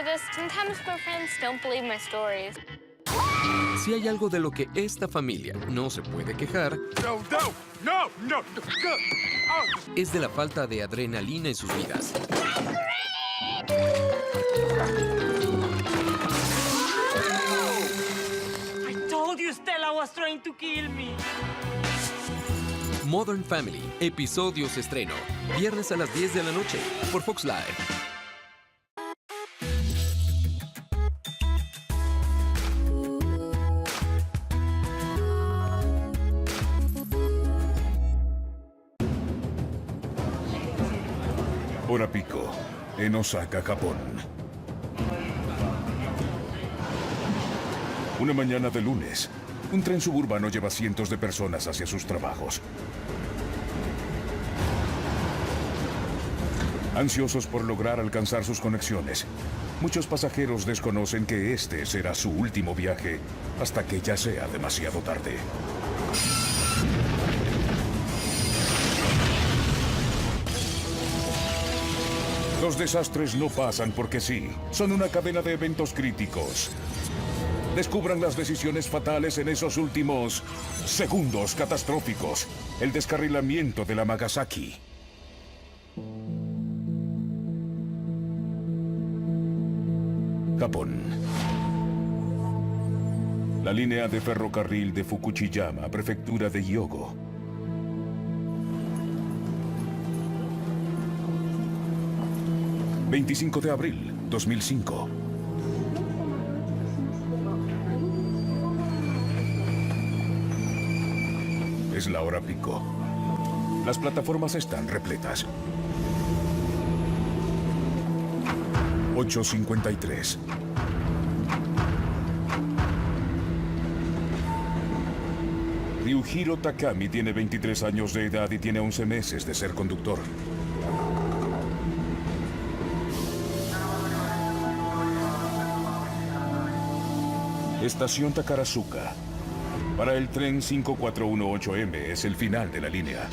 for this. Sometimes my friends don't believe my stories. Si hay algo de lo que esta familia no se puede quejar, No. es de la falta de adrenalina en sus vidas. I told you Stella was trying to kill me. Modern Family, episodios estreno. Viernes a las 10 de la noche por Fox Live. Hora pico, en Osaka, Japón. Una mañana de lunes, un tren suburbano lleva cientos de personas hacia sus trabajos. Ansiosos por lograr alcanzar sus conexiones, muchos pasajeros desconocen que este será su último viaje hasta que ya sea demasiado tarde. Los desastres no pasan porque sí, son una cadena de eventos críticos. Descubran las decisiones fatales en esos últimos segundos catastróficos. El descarrilamiento de la Nagasaki. Japón. La línea de ferrocarril de Fukuchiyama, prefectura de Hyogo. ...25 de abril, 2005. Es la hora pico. Las plataformas están repletas. 8:53. Ryuhiro Takami tiene 23 años de edad y tiene 11 meses de ser conductor. Estación Takarazuka. Para el tren 5418M es el final de la línea.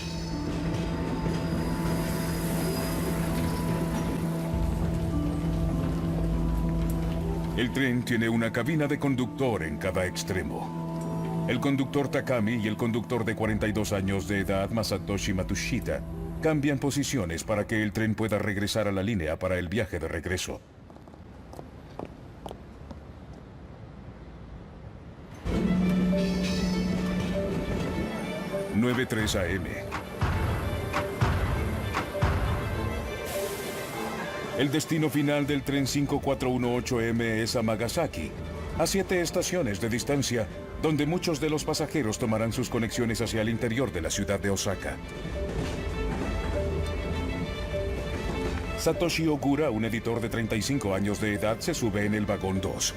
El tren tiene una cabina de conductor en cada extremo. El conductor Takami y el conductor de 42 años de edad, Masatoshi Matsushita, cambian posiciones para que el tren pueda regresar a la línea para el viaje de regreso. 9:03 AM. El destino final del tren 5418M es a Nagasaki, a 7 estaciones de distancia, donde muchos de los pasajeros tomarán sus conexiones hacia el interior de la ciudad de Osaka. Satoshi Ogura, un editor de 35 años de edad, se sube en el vagón 2.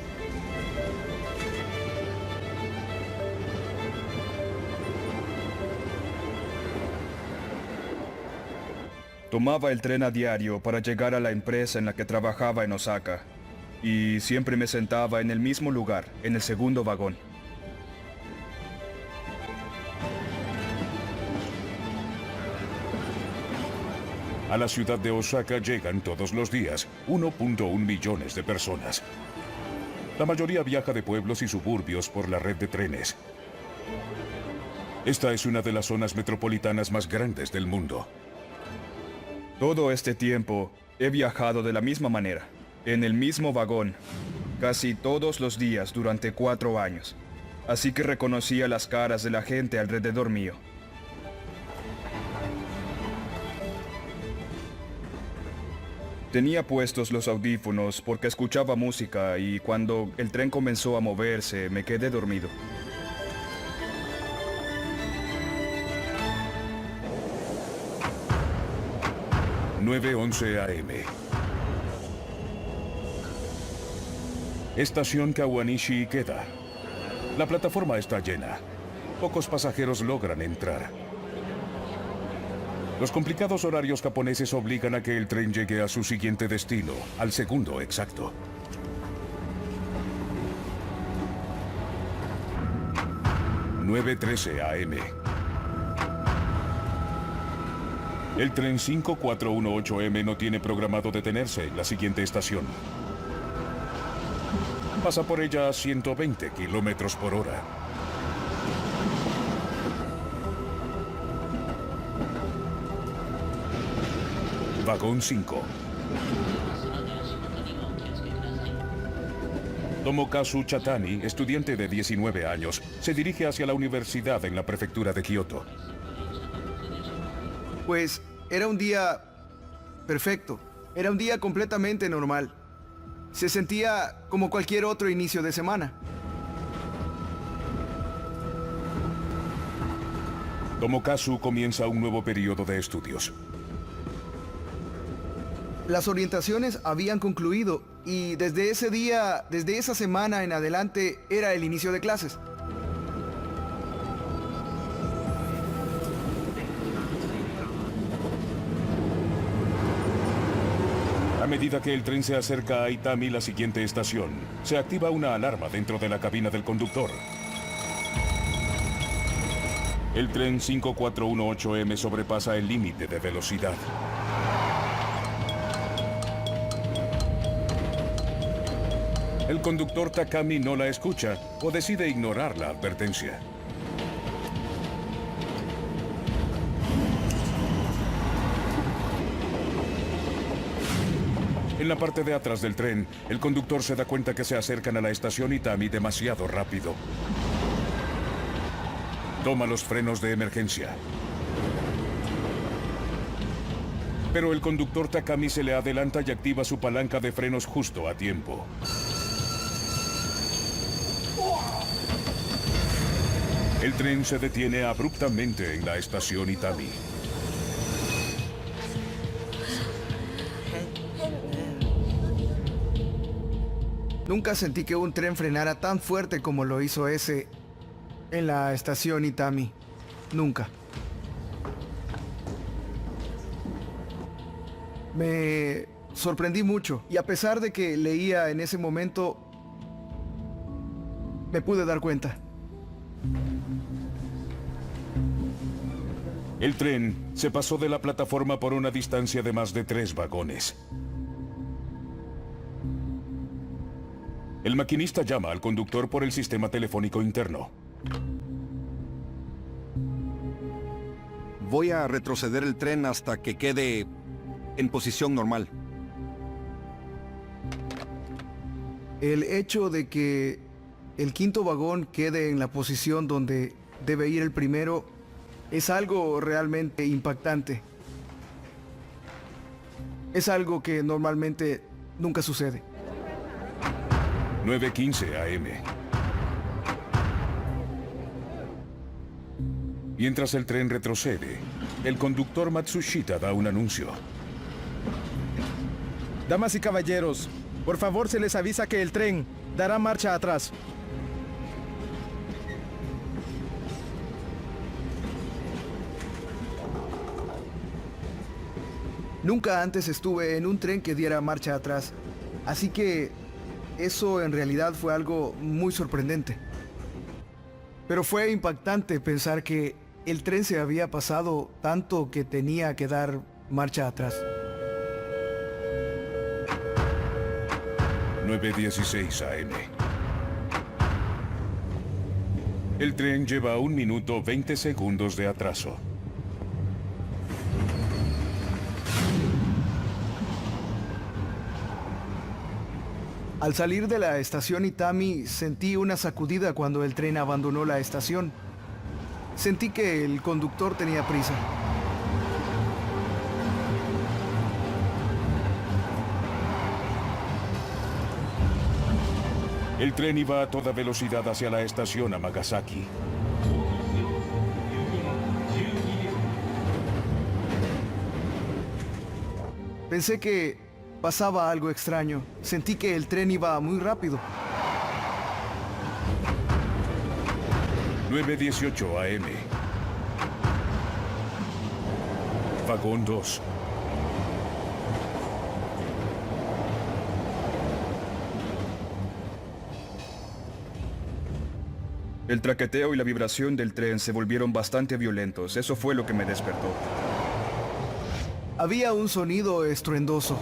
Tomaba el tren a diario para llegar a la empresa en la que trabajaba en Osaka, y siempre me sentaba en el mismo lugar, en el segundo vagón. A la ciudad de Osaka llegan todos los días 1.1 millones de personas. La mayoría viaja de pueblos y suburbios por la red de trenes. Esta es una de las zonas metropolitanas más grandes del mundo. Todo este tiempo he viajado de la misma manera, en el mismo vagón, casi todos los días durante 4 años. Así que reconocía las caras de la gente alrededor mío. Tenía puestos los audífonos porque escuchaba música y cuando el tren comenzó a moverse me quedé dormido. ...9:11 AM. Estación Kawanishi Ikeda. La plataforma está llena. Pocos pasajeros logran entrar. Los complicados horarios japoneses obligan a que el tren llegue a su siguiente destino, al segundo exacto. 9:13 AM. El tren 5418M no tiene programado detenerse en la siguiente estación. Pasa por ella a 120 kilómetros por hora. Vagón 5. Tomokazu Chatani, estudiante de 19 años, se dirige hacia la universidad en la prefectura de Kioto. Pues era un día perfecto. Era un día completamente normal. Se sentía como cualquier otro inicio de semana. Tomokazu comienza un nuevo periodo de estudios. Las orientaciones habían concluido y desde ese día, desde esa semana en adelante, era el inicio de clases. A medida que el tren se acerca a Itami, la siguiente estación, se activa una alarma dentro de la cabina del conductor. El tren 5418M sobrepasa el límite de velocidad. El conductor Takami no la escucha o decide ignorar la advertencia. En la parte de atrás del tren, el conductor se da cuenta que se acercan a la estación Itami demasiado rápido. Toma los frenos de emergencia. Pero el conductor Takami se le adelanta y activa su palanca de frenos justo a tiempo. El tren se detiene abruptamente en la estación Itami. Nunca sentí que un tren frenara tan fuerte como lo hizo ese en la estación Itami. Nunca. Me sorprendí mucho y a pesar de que leía en ese momento, me pude dar cuenta. El tren se pasó de la plataforma por una distancia de más de 3 vagones. El maquinista llama al conductor por el sistema telefónico interno. Voy a retroceder el tren hasta que quede en posición normal. El hecho de que el quinto vagón quede en la posición donde debe ir el primero es algo realmente impactante. Es algo que normalmente nunca sucede. 9:15 AM. Mientras el tren retrocede, el conductor Matsushita da un anuncio. Damas y caballeros, por favor se les avisa que el tren dará marcha atrás. Nunca antes estuve en un tren que diera marcha atrás, así que eso en realidad fue algo muy sorprendente. Pero fue impactante pensar que el tren se había pasado tanto que tenía que dar marcha atrás. 9:16 AM. El tren lleva 1 minuto 20 segundos de atraso. Al salir de la estación Itami, sentí una sacudida cuando el tren abandonó la estación. Sentí que el conductor tenía prisa. El tren iba a toda velocidad hacia la estación Amagasaki. Pensé que pasaba algo extraño. Sentí que el tren iba muy rápido. 9:18 AM. Vagón 2. El traqueteo y la vibración del tren se volvieron bastante violentos. Eso fue lo que me despertó. Había un sonido estruendoso.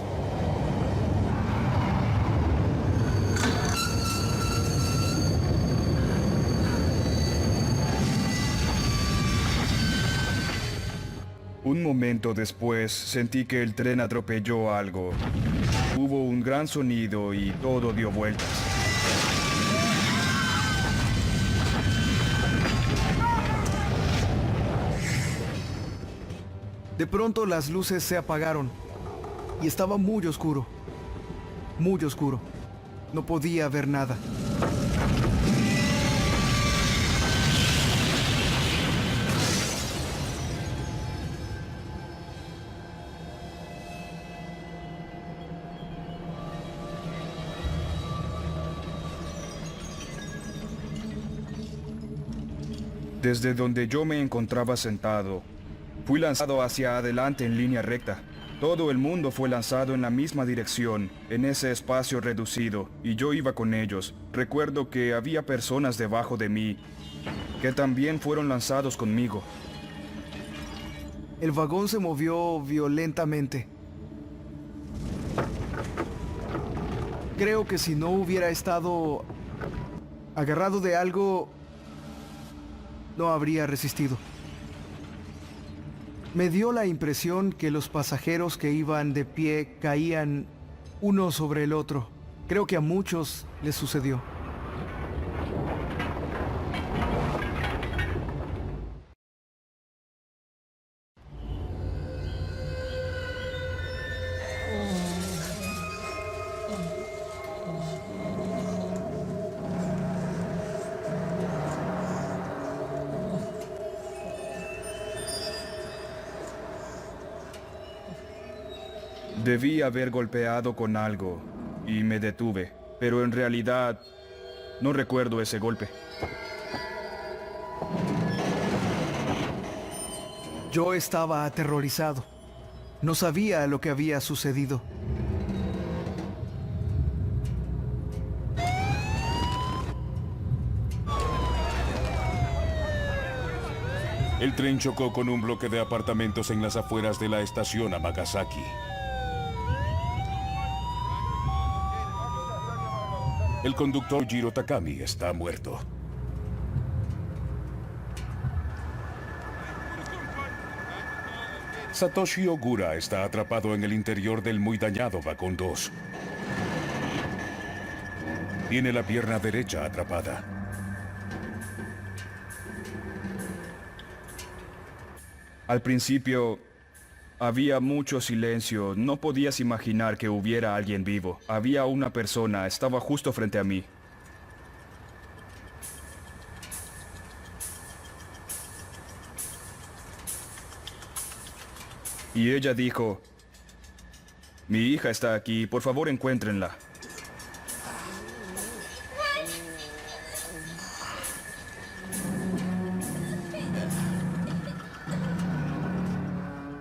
Un momento después sentí que el tren atropelló algo. Hubo un gran sonido y todo dio vueltas. De pronto las luces se apagaron y estaba muy oscuro. Muy oscuro. No podía ver nada. Desde donde yo me encontraba sentado, fui lanzado hacia adelante en línea recta. Todo el mundo fue lanzado en la misma dirección, en ese espacio reducido, y yo iba con ellos. Recuerdo que había personas debajo de mí que también fueron lanzados conmigo. El vagón se movió violentamente. Creo que si no hubiera estado agarrado de algo, no habría resistido. Me dio la impresión que los pasajeros que iban de pie caían uno sobre el otro. Creo que a muchos les sucedió. Debí haber golpeado con algo y me detuve, pero en realidad no recuerdo ese golpe. Yo estaba aterrorizado. No sabía lo que había sucedido. El tren chocó con un bloque de apartamentos en las afueras de la estación Amagasaki. El conductor Jiro Takami está muerto. Satoshi Ogura está atrapado en el interior del muy dañado vagón 2. Tiene la pierna derecha atrapada. Al principio había mucho silencio, no podías imaginar que hubiera alguien vivo. Había una persona, estaba justo frente a mí. Y ella dijo, mi hija está aquí, por favor encuéntrenla.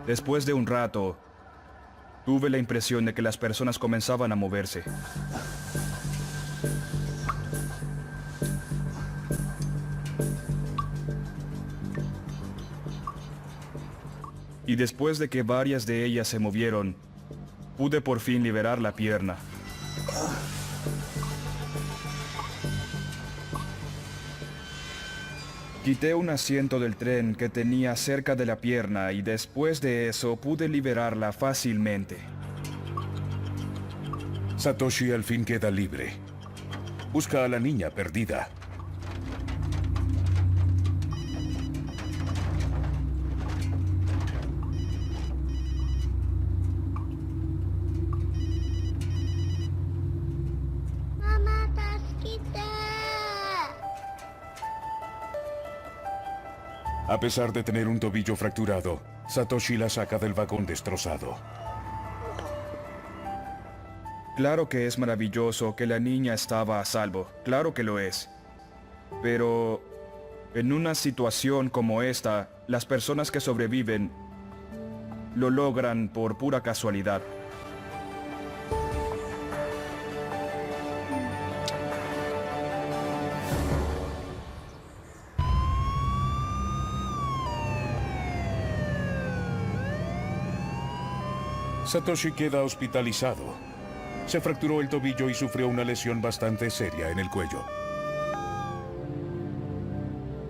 Después de un rato, tuve la impresión de que las personas comenzaban a moverse. Y después de que varias de ellas se movieron, pude por fin liberar la pierna. Quité un asiento del tren que tenía cerca de la pierna y después de eso pude liberarla fácilmente. Satoshi al fin queda libre. Busca a la niña perdida. Mamá, tasquita. A pesar de tener un tobillo fracturado, Satoshi la saca del vagón destrozado. Claro que es maravilloso que la niña estaba a salvo, claro que lo es. Pero en una situación como esta, las personas que sobreviven lo logran por pura casualidad. Satoshi queda hospitalizado. Se fracturó el tobillo y sufrió una lesión bastante seria en el cuello.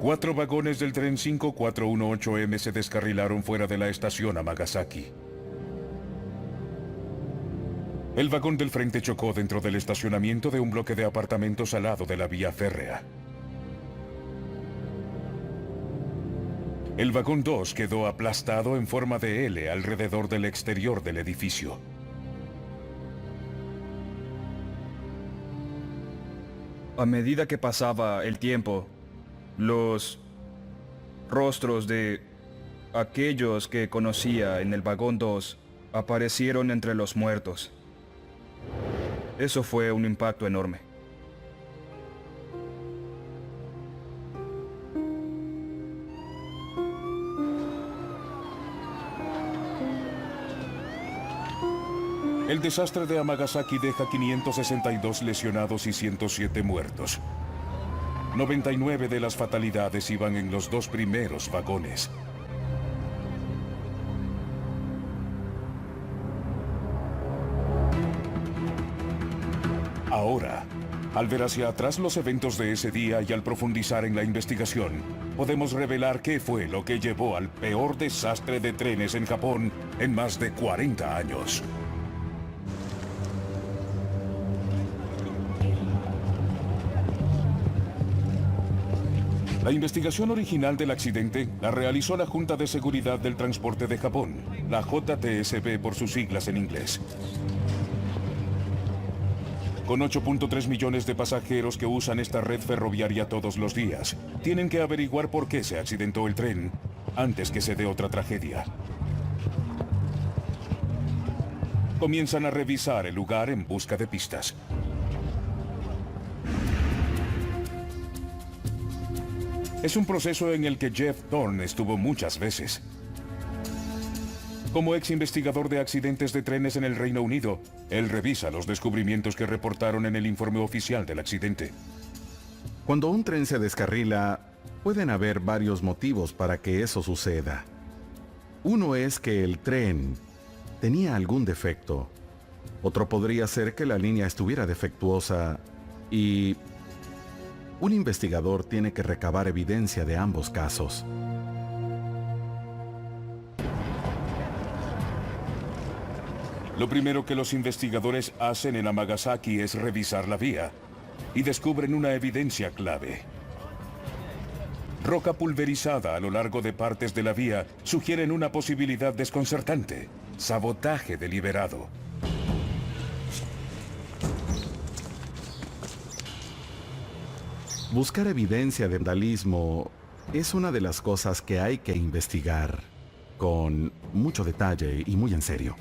4 vagones del tren 5418M se descarrilaron fuera de la estación Amagasaki. El vagón del frente chocó dentro del estacionamiento de un bloque de apartamentos al lado de la vía férrea. El vagón 2 quedó aplastado en forma de L alrededor del exterior del edificio. A medida que pasaba el tiempo, los rostros de aquellos que conocía en el vagón 2 aparecieron entre los muertos. Eso fue un impacto enorme. El desastre de Amagasaki deja 562 lesionados y 107 muertos. 99 de las fatalidades iban en los 2 primeros vagones. Ahora, al ver hacia atrás los eventos de ese día y al profundizar en la investigación, podemos revelar qué fue lo que llevó al peor desastre de trenes en Japón en más de 40 años. La investigación original del accidente la realizó la Junta de Seguridad del Transporte de Japón, la JTSB por sus siglas en inglés. Con 8.3 millones de pasajeros que usan esta red ferroviaria todos los días, tienen que averiguar por qué se accidentó el tren antes que se dé otra tragedia. Comienzan a revisar el lugar en busca de pistas. Es un proceso en el que Jeff Thorne estuvo muchas veces. Como ex investigador de accidentes de trenes en el Reino Unido, él revisa los descubrimientos que reportaron en el informe oficial del accidente. Cuando un tren se descarrila, pueden haber varios motivos para que eso suceda. Uno es que el tren tenía algún defecto. Otro podría ser que la línea estuviera defectuosa y un investigador tiene que recabar evidencia de ambos casos. Lo primero que los investigadores hacen en Amagasaki es revisar la vía y descubren una evidencia clave. Roca pulverizada a lo largo de partes de la vía sugieren una posibilidad desconcertante: sabotaje deliberado. Buscar evidencia de vandalismo es una de las cosas que hay que investigar con mucho detalle y muy en serio.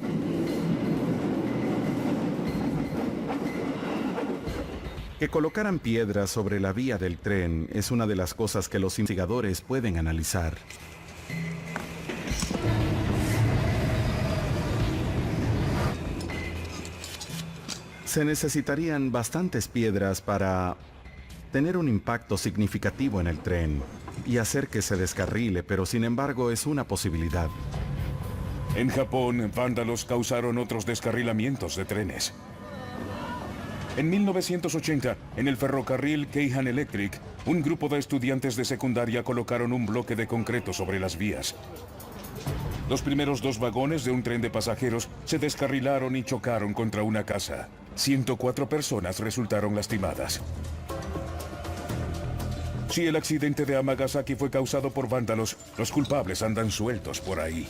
Que colocaran piedras sobre la vía del tren es una de las cosas que los investigadores pueden analizar. Se necesitarían bastantes piedras para tener un impacto significativo en el tren y hacer que se descarrile, pero sin embargo es una posibilidad. En Japón, vándalos causaron otros descarrilamientos de trenes. En 1980, en el ferrocarril Keihan Electric, un grupo de estudiantes de secundaria colocaron un bloque de concreto sobre las vías. Los primeros 2 vagones de un tren de pasajeros se descarrilaron y chocaron contra una casa. 104 personas resultaron lastimadas. Si el accidente de Amagasaki fue causado por vándalos, los culpables andan sueltos por ahí.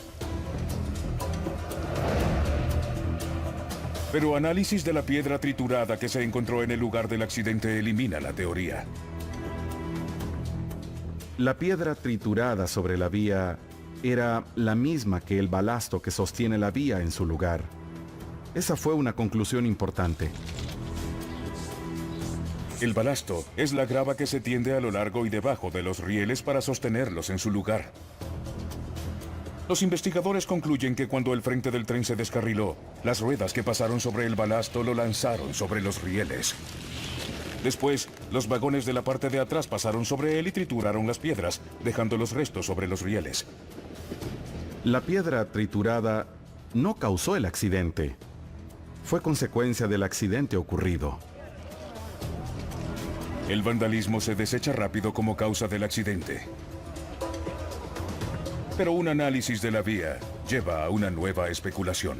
Pero análisis de la piedra triturada que se encontró en el lugar del accidente elimina la teoría. La piedra triturada sobre la vía era la misma que el balasto que sostiene la vía en su lugar. Esa fue una conclusión importante. El balasto es la grava que se tiende a lo largo y debajo de los rieles para sostenerlos en su lugar. Los investigadores concluyen que cuando el frente del tren se descarriló, las ruedas que pasaron sobre el balasto lo lanzaron sobre los rieles. Después, los vagones de la parte de atrás pasaron sobre él y trituraron las piedras, dejando los restos sobre los rieles. La piedra triturada no causó el accidente. Fue consecuencia del accidente ocurrido. El vandalismo se desecha rápido como causa del accidente. Pero un análisis de la vía lleva a una nueva especulación.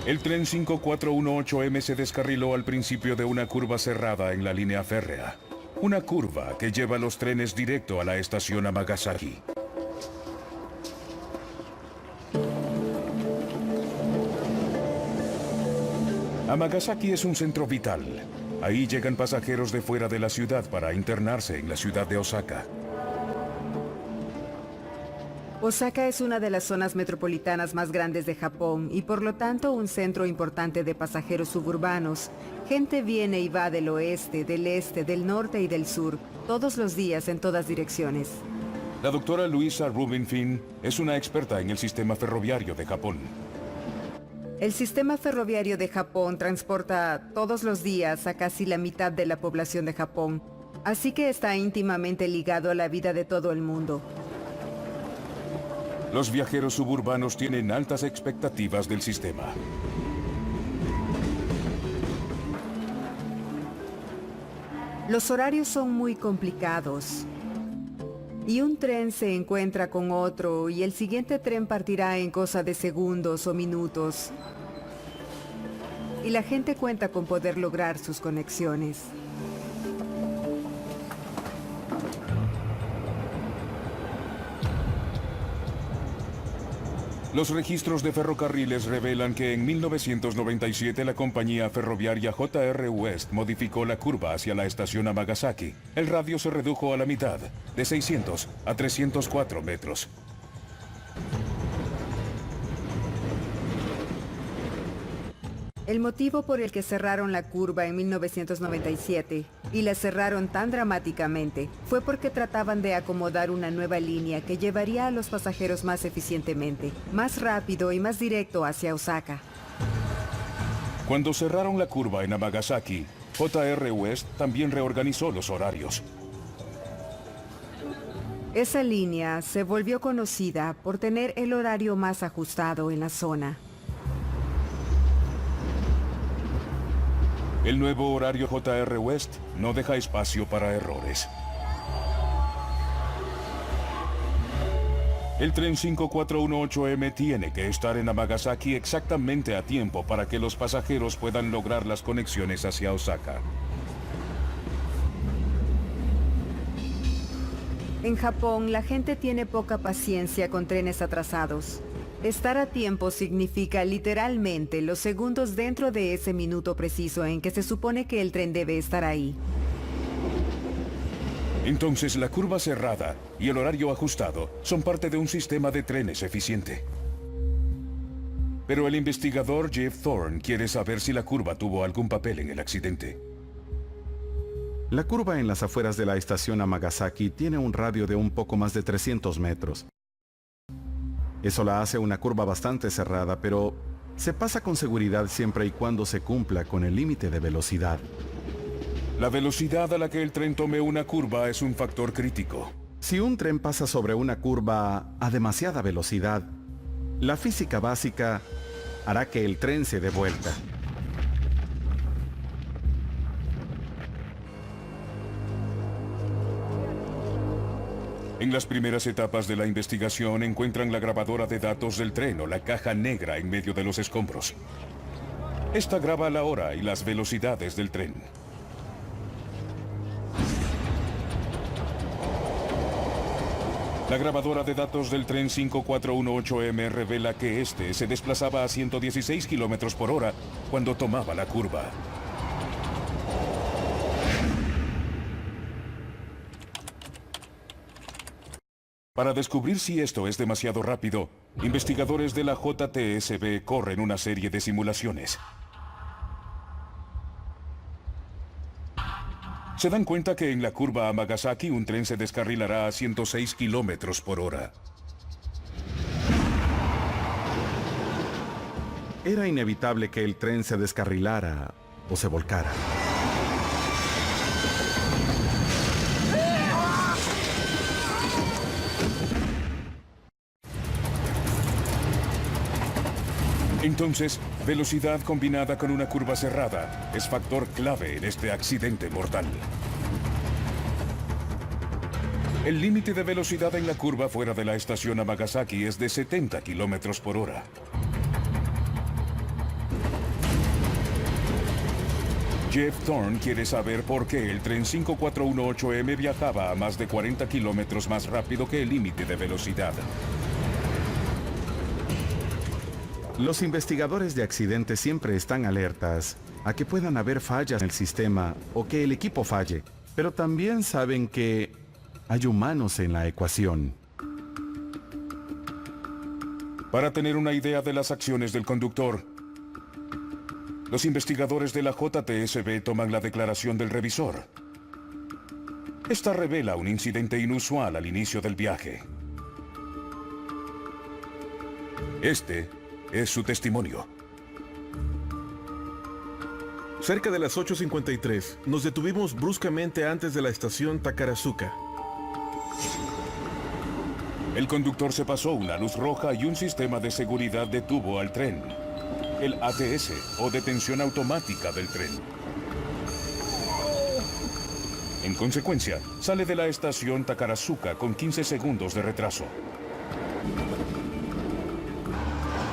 El tren 5418M se descarriló al principio de una curva cerrada en la línea férrea. Una curva que lleva los trenes directo a la estación Amagasaki. Amagasaki es un centro vital. Ahí llegan pasajeros de fuera de la ciudad para internarse en la ciudad de Osaka. Osaka es una de las zonas metropolitanas más grandes de Japón y por lo tanto un centro importante de pasajeros suburbanos. Gente viene y va del oeste, del este, del norte y del sur, todos los días en todas direcciones. La doctora Luisa Rubinfin es una experta en el sistema ferroviario de Japón. El sistema ferroviario de Japón transporta todos los días a casi la mitad de la población de Japón, así que está íntimamente ligado a la vida de todo el mundo. Los viajeros suburbanos tienen altas expectativas del sistema. Los horarios son muy complicados. Y un tren se encuentra con otro y el siguiente tren partirá en cosa de segundos o minutos. Y la gente cuenta con poder lograr sus conexiones. Los registros de ferrocarriles revelan que en 1997 la compañía ferroviaria JR West modificó la curva hacia la estación Amagasaki. El radio se redujo a la mitad, de 600 a 304 metros. El motivo por el que cerraron la curva en 1997 y la cerraron tan dramáticamente fue porque trataban de acomodar una nueva línea que llevaría a los pasajeros más eficientemente, más rápido y más directo hacia Osaka. Cuando cerraron la curva en Amagasaki, JR West también reorganizó los horarios. Esa línea se volvió conocida por tener el horario más ajustado en la zona. El nuevo horario JR West no deja espacio para errores. El tren 5418M tiene que estar en Amagasaki exactamente a tiempo para que los pasajeros puedan lograr las conexiones hacia Osaka. En Japón, la gente tiene poca paciencia con trenes atrasados. Estar a tiempo significa literalmente los segundos dentro de ese minuto preciso en que se supone que el tren debe estar ahí. Entonces la curva cerrada y el horario ajustado son parte de un sistema de trenes eficiente. Pero el investigador Jeff Thorne quiere saber si la curva tuvo algún papel en el accidente. La curva en las afueras de la estación Amagasaki tiene un radio de un poco más de 300 metros. Eso la hace una curva bastante cerrada, pero se pasa con seguridad siempre y cuando se cumpla con el límite de velocidad. La velocidad a la que el tren tome una curva es un factor crítico. Si un tren pasa sobre una curva a demasiada velocidad, la física básica hará que el tren se dé vuelta. En las primeras etapas de la investigación encuentran la grabadora de datos del tren o la caja negra en medio de los escombros. Esta graba la hora y las velocidades del tren. La grabadora de datos del tren 5418M revela que este se desplazaba a 116 kilómetros por hora cuando tomaba la curva. Para descubrir si esto es demasiado rápido, investigadores de la JTSB corren una serie de simulaciones. Se dan cuenta que en la curva Amagasaki un tren se descarrilará a 106 kilómetros por hora. Era inevitable que el tren se descarrilara o se volcara. Entonces, velocidad combinada con una curva cerrada es factor clave en este accidente mortal. El límite de velocidad en la curva fuera de la estación Amagasaki es de 70 kilómetros por hora. Jeff Thorne quiere saber por qué el tren 5418M viajaba a más de 40 kilómetros más rápido que el límite de velocidad. Los investigadores de accidentes siempre están alertas a que puedan haber fallas en el sistema o que el equipo falle, pero también saben que hay humanos en la ecuación. Para tener una idea de las acciones del conductor, los investigadores de la JTSB toman la declaración del revisor. Esta revela un incidente inusual al inicio del viaje. Este es su testimonio. Cerca de las 8:53, nos detuvimos bruscamente antes de la estación Takarazuka. El conductor se pasó una luz roja y un sistema de seguridad detuvo al tren. El ATS, o detención automática del tren. En consecuencia, sale de la estación Takarazuka con 15 segundos de retraso.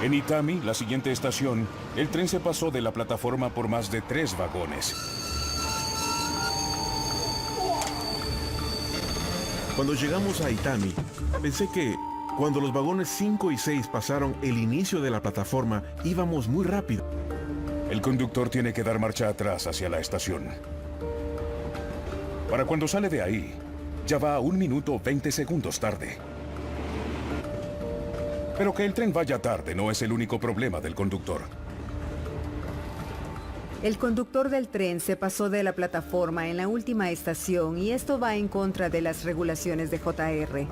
En Itami, la siguiente estación, el tren se pasó de la plataforma por más de 3 vagones. Cuando llegamos a Itami, pensé que cuando los vagones 5 y 6 pasaron el inicio de la plataforma, íbamos muy rápido. El conductor tiene que dar marcha atrás hacia la estación. Para cuando sale de ahí, ya va 1 minuto 20 segundos tarde. Pero que el tren vaya tarde no es el único problema del conductor. El conductor del tren se pasó de la plataforma en la última estación y esto va en contra de las regulaciones de JR.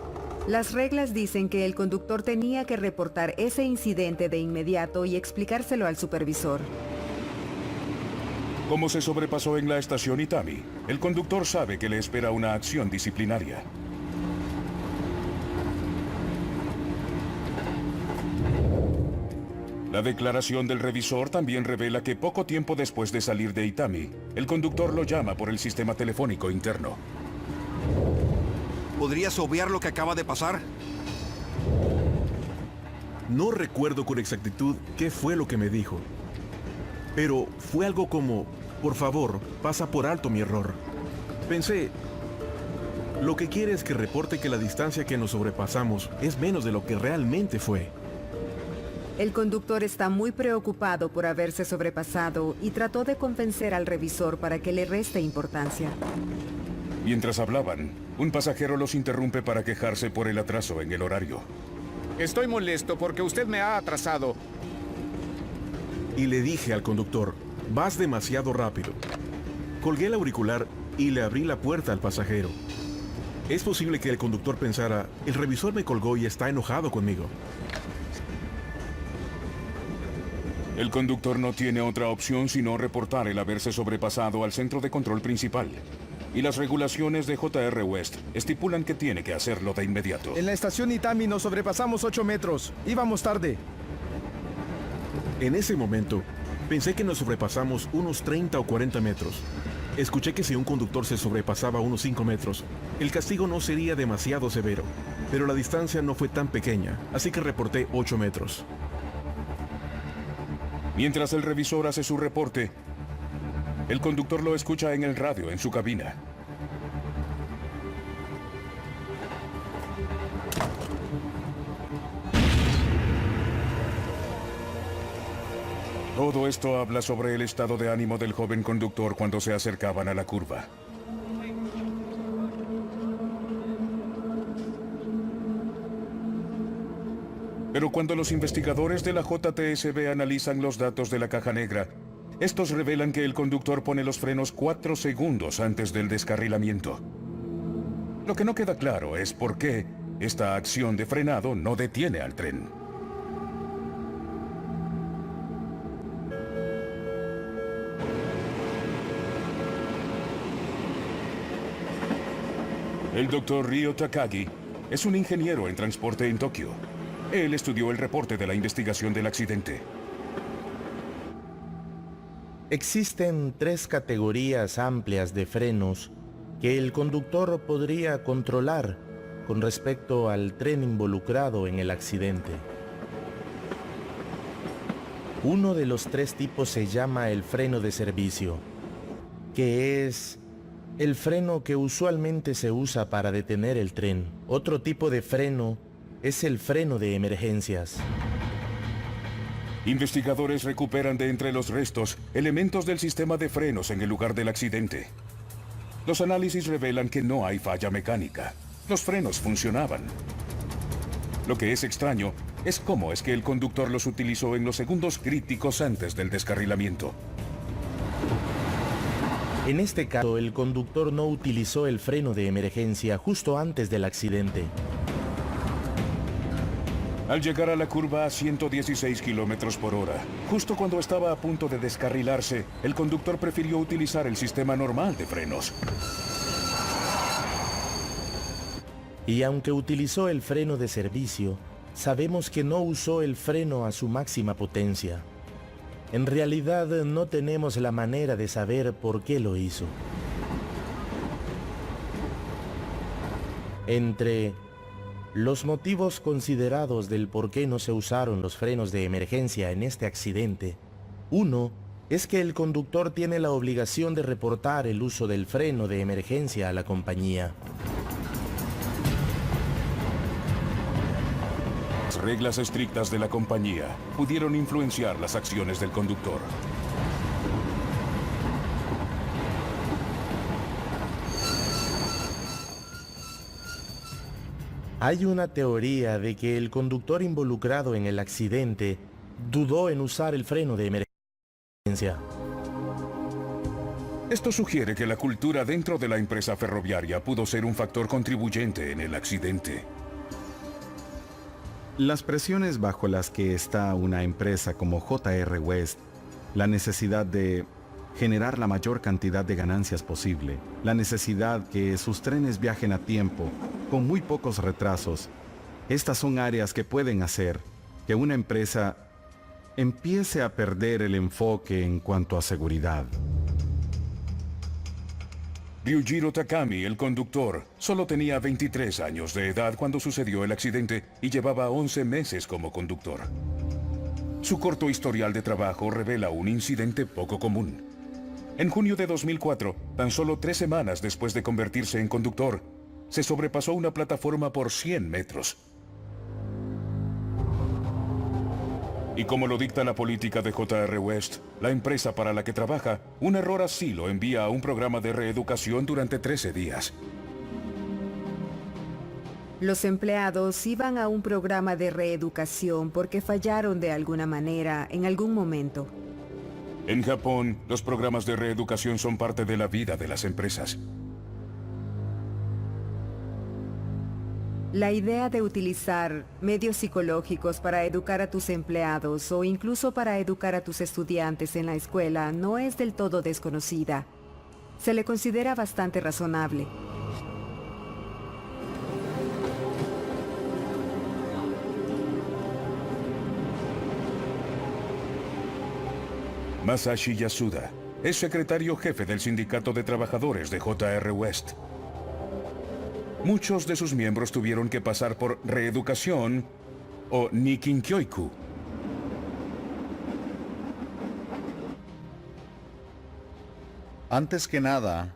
Las reglas dicen que el conductor tenía que reportar ese incidente de inmediato y explicárselo al supervisor. Como se sobrepasó en la estación Itami, el conductor sabe que le espera una acción disciplinaria. La declaración del revisor también revela que poco tiempo después de salir de Itami, el conductor lo llama por el sistema telefónico interno. ¿Podrías obviar lo que acaba de pasar? No recuerdo con exactitud qué fue lo que me dijo. Pero fue algo como, por favor, pasa por alto mi error. Pensé, lo que quiere es que reporte que la distancia que nos sobrepasamos es menos de lo que realmente fue. El conductor está muy preocupado por haberse sobrepasado y trató de convencer al revisor para que le reste importancia. Mientras hablaban, un pasajero los interrumpe para quejarse por el atraso en el horario. Estoy molesto porque usted me ha atrasado. Y le dije al conductor, vas demasiado rápido. Colgué el auricular y le abrí la puerta al pasajero. Es posible que el conductor pensara, el revisor me colgó y está enojado conmigo. El conductor no tiene otra opción sino reportar el haberse sobrepasado al centro de control principal. Y las regulaciones de JR West estipulan que tiene que hacerlo de inmediato. En la estación Itami nos sobrepasamos 8 metros. Íbamos tarde. En ese momento, pensé que nos sobrepasamos unos 30 o 40 metros. Escuché que si un conductor se sobrepasaba unos 5 metros, el castigo no sería demasiado severo. Pero la distancia no fue tan pequeña, así que reporté 8 metros. Mientras el revisor hace su reporte, el conductor lo escucha en el radio en su cabina. Todo esto habla sobre el estado de ánimo del joven conductor cuando se acercaban a la curva. Pero cuando los investigadores de la JTSB analizan los datos de la caja negra, estos revelan que el conductor pone los frenos 4 segundos antes del descarrilamiento. Lo que no queda claro es por qué esta acción de frenado no detiene al tren. El Dr. Ryo Takagi es un ingeniero en transporte en Tokio. Él estudió el reporte de la investigación del accidente. Existen 3 categorías amplias de frenos que el conductor podría controlar con respecto al tren involucrado en el accidente. Uno de los 3 tipos se llama el freno de servicio, que es el freno que usualmente se usa para detener el tren. Otro tipo de freno es el freno de emergencias. Investigadores recuperan de entre los restos elementos del sistema de frenos en el lugar del accidente. Los análisis revelan que no hay falla mecánica. Los frenos funcionaban. Lo que es extraño es cómo es que el conductor los utilizó en los segundos críticos antes del descarrilamiento. En este caso, el conductor no utilizó el freno de emergencia justo antes del accidente. Al llegar a la curva a 116 kilómetros por hora, justo cuando estaba a punto de descarrilarse, el conductor prefirió utilizar el sistema normal de frenos. Y aunque utilizó el freno de servicio, sabemos que no usó el freno a su máxima potencia. En realidad no tenemos la manera de saber por qué lo hizo. Entre los motivos considerados del por qué no se usaron los frenos de emergencia en este accidente, uno es que el conductor tiene la obligación de reportar el uso del freno de emergencia a la compañía. Las reglas estrictas de la compañía pudieron influenciar las acciones del conductor. Hay una teoría de que el conductor involucrado en el accidente dudó en usar el freno de emergencia. Esto sugiere que la cultura dentro de la empresa ferroviaria pudo ser un factor contribuyente en el accidente. Las presiones bajo las que está una empresa como J.R. West, la necesidad de generar la mayor cantidad de ganancias posible, la necesidad que sus trenes viajen a tiempo, con muy pocos retrasos, estas son áreas que pueden hacer que una empresa empiece a perder el enfoque en cuanto a seguridad. Ryujiro Takami, el conductor, solo tenía 23 años de edad cuando sucedió el accidente y llevaba 11 meses como conductor. Su corto historial de trabajo revela un incidente poco común. En junio de 2004, tan solo 3 semanas después de convertirse en conductor, se sobrepasó una plataforma por 100 metros. Y como lo dicta la política de J.R. West, la empresa para la que trabaja, un error así lo envía a un programa de reeducación durante 13 días. Los empleados iban a un programa de reeducación porque fallaron de alguna manera en algún momento. En Japón, los programas de reeducación son parte de la vida de las empresas. La idea de utilizar medios psicológicos para educar a tus empleados o incluso para educar a tus estudiantes en la escuela no es del todo desconocida. Se le considera bastante razonable. Masashi Yasuda es secretario jefe del sindicato de trabajadores de J.R. West. Muchos de sus miembros tuvieron que pasar por reeducación o Nikinkyoiku. Antes que nada,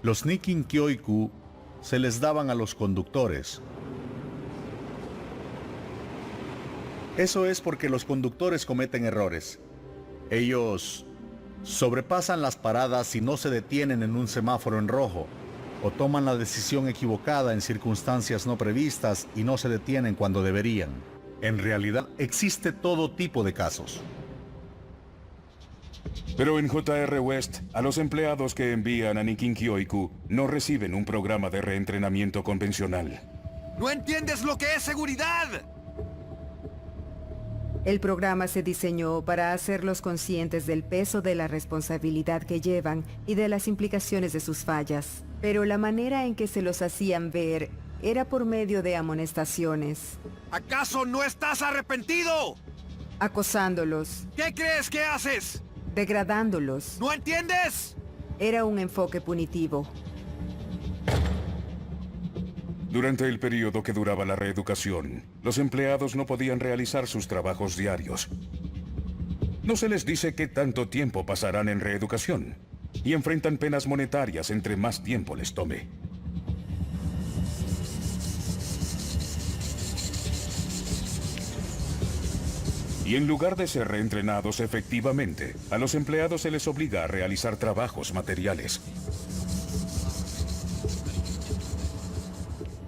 los Nikinkyoiku se les daban a los conductores. Eso es porque los conductores cometen errores. Ellos sobrepasan las paradas y no se detienen en un semáforo en rojo, o toman la decisión equivocada en circunstancias no previstas y no se detienen cuando deberían. En realidad, existe todo tipo de casos. Pero en J.R. West, a los empleados que envían a Nikinkyoiku no reciben un programa de reentrenamiento convencional. ¿No entiendes lo que es seguridad? El programa se diseñó para hacerlos conscientes del peso de la responsabilidad que llevan y de las implicaciones de sus fallas. Pero la manera en que se los hacían ver era por medio de amonestaciones. ¿Acaso no estás arrepentido? Acosándolos. ¿Qué crees que haces? degradándolos. ¿No entiendes? Era un enfoque punitivo. Durante el periodo que duraba la reeducación, los empleados no podían realizar sus trabajos diarios. No se les dice qué tanto tiempo pasarán en reeducación y enfrentan penas monetarias entre más tiempo les tome. Y en lugar de ser reentrenados efectivamente, a los empleados se les obliga a realizar trabajos materiales.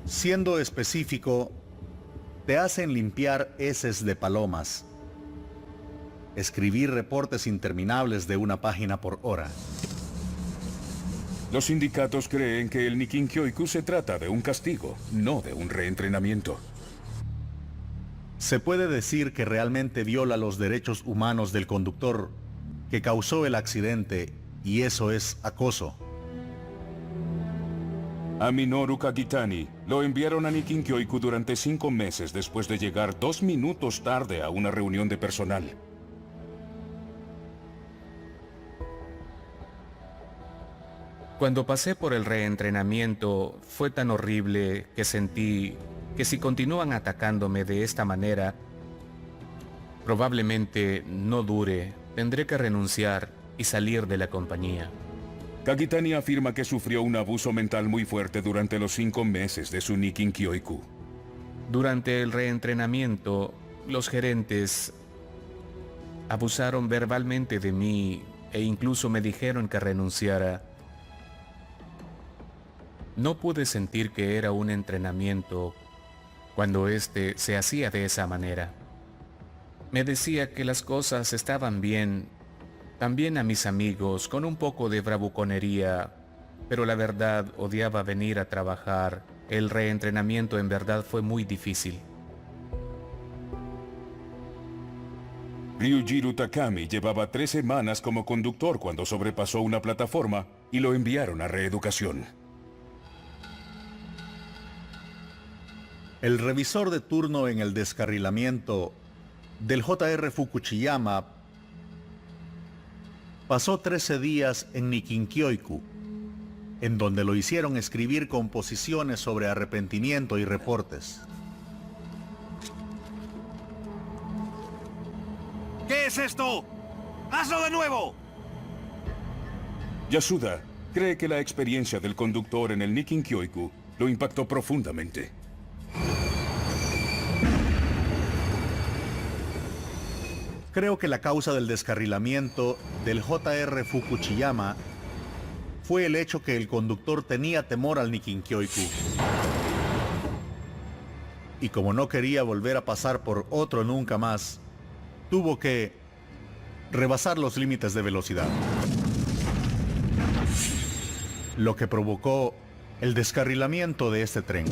Siendo específico, te hacen limpiar heces de palomas, escribir reportes interminables de una página por hora. Los sindicatos creen que el Nikinkyoiku se trata de un castigo, no de un reentrenamiento. Se puede decir que realmente viola los derechos humanos del conductor que causó el accidente, y eso es acoso. A Minoru Kagitani lo enviaron a Nikinkyoiku durante 5 meses después de llegar 2 minutos tarde a una reunión de personal. Cuando pasé por el reentrenamiento, fue tan horrible que sentí que si continúan atacándome de esta manera, probablemente no dure, tendré que renunciar y salir de la compañía. Kagitani afirma que sufrió un abuso mental muy fuerte durante los 5 meses de su Nikinkyoiku. Durante el reentrenamiento, los gerentes abusaron verbalmente de mí e incluso me dijeron que renunciara. No pude sentir que era un entrenamiento cuando este se hacía de esa manera. Me decía que las cosas estaban bien, también a mis amigos, con un poco de bravuconería, pero la verdad odiaba venir a trabajar. El reentrenamiento en verdad fue muy difícil. Ryujiru Takami llevaba 3 semanas como conductor cuando sobrepasó una plataforma y lo enviaron a reeducación. El revisor de turno en el descarrilamiento del JR Fukuchiyama pasó 13 días en Nikinkyoiku, en donde lo hicieron escribir composiciones sobre arrepentimiento y reportes. ¿Qué es esto? ¡Hazlo de nuevo! Yasuda cree que la experiencia del conductor en el Nikinkyoiku lo impactó profundamente. Creo que la causa del descarrilamiento del JR Fukuchiyama fue el hecho que el conductor tenía temor al Nikinkyoiku. Y como no quería volver a pasar por otro nunca más, tuvo que rebasar los límites de velocidad. Lo que provocó el descarrilamiento de este tren.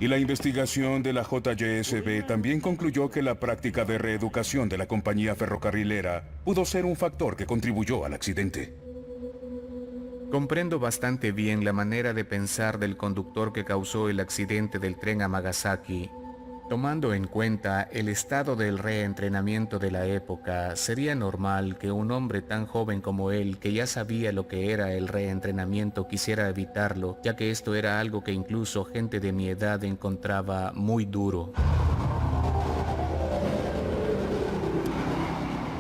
Y la investigación de la JYSB también concluyó que la práctica de reeducación de la compañía ferrocarrilera pudo ser un factor que contribuyó al accidente. Comprendo bastante bien la manera de pensar del conductor que causó el accidente del tren a Nagasaki. Tomando en cuenta el estado del reentrenamiento de la época, sería normal que un hombre tan joven como él, que ya sabía lo que era el reentrenamiento, quisiera evitarlo, ya que esto era algo que incluso gente de mi edad encontraba muy duro.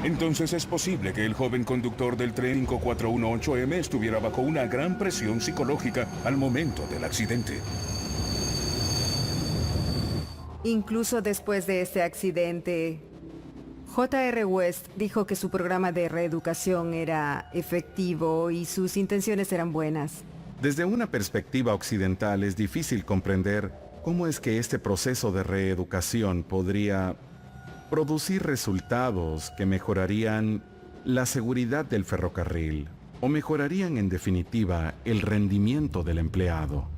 Entonces es posible que el joven conductor del tren 5418M estuviera bajo una gran presión psicológica al momento del accidente. Incluso después de este accidente, J.R. West dijo que su programa de reeducación era efectivo y sus intenciones eran buenas. Desde una perspectiva occidental es difícil comprender cómo es que este proceso de reeducación podría producir resultados que mejorarían la seguridad del ferrocarril o mejorarían en definitiva el rendimiento del empleado.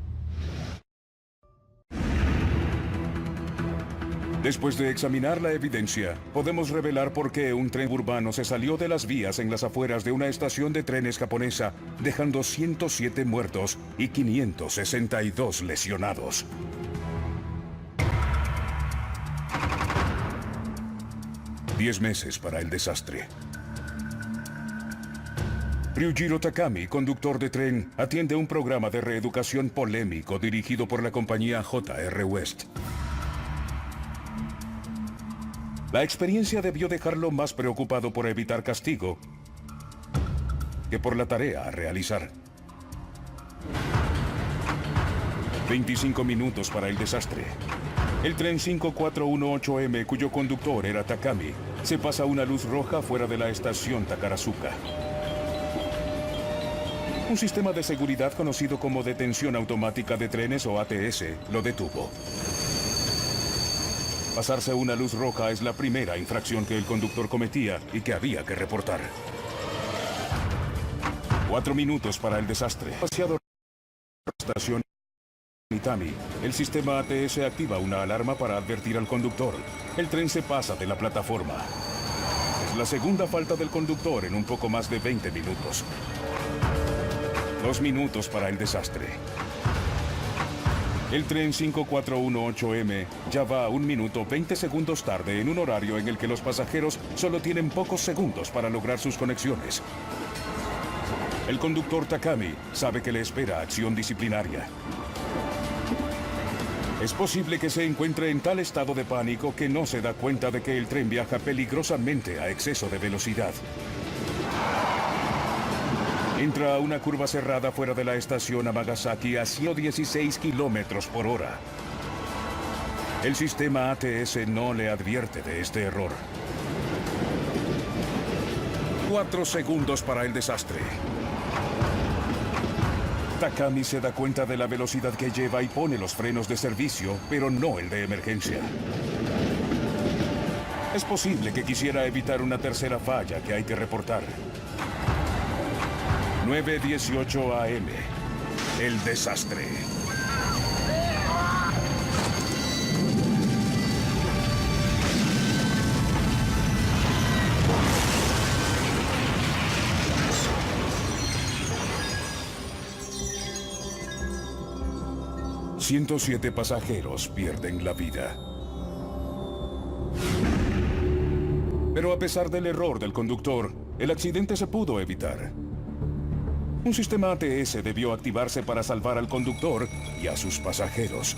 Después de examinar la evidencia, podemos revelar por qué un tren urbano se salió de las vías en las afueras de una estación de trenes japonesa, dejando 107 muertos y 562 lesionados. 10 meses para el desastre. Ryujiro Takami, conductor de tren, atiende un programa de reeducación polémico dirigido por la compañía J.R. West. La experiencia debió dejarlo más preocupado por evitar castigo que por la tarea a realizar. 25 minutos para el desastre. El tren 5418M, cuyo conductor era Takami, se pasa una luz roja fuera de la estación Takarazuka. Un sistema de seguridad conocido como detención automática de trenes o ATS lo detuvo. Pasarse una luz roja es la primera infracción que el conductor cometía y que había que reportar. 4 minutos para el desastre. Demasiado estación Itami. El sistema ATS activa una alarma para advertir al conductor. El tren se pasa de la plataforma. Es la segunda falta del conductor en un poco más de 20 minutos. 2 minutos para el desastre. El tren 5418M ya va 1 minuto 20 segundos tarde en un horario en el que los pasajeros solo tienen pocos segundos para lograr sus conexiones. El conductor Takami sabe que le espera acción disciplinaria. Es posible que se encuentre en tal estado de pánico que no se da cuenta de que el tren viaja peligrosamente a exceso de velocidad. Entra a una curva cerrada fuera de la estación Amagasaki a 116 kilómetros por hora. El sistema ATS no le advierte de este error. 4 segundos para el desastre. Takami se da cuenta de la velocidad que lleva y pone los frenos de servicio, pero no el de emergencia. Es posible que quisiera evitar una tercera falla que hay que reportar. 9:18 AM. El desastre. ...107 pasajeros pierden la vida. Pero a pesar del error del conductor, el accidente se pudo evitar. Un sistema ATS debió activarse para salvar al conductor y a sus pasajeros.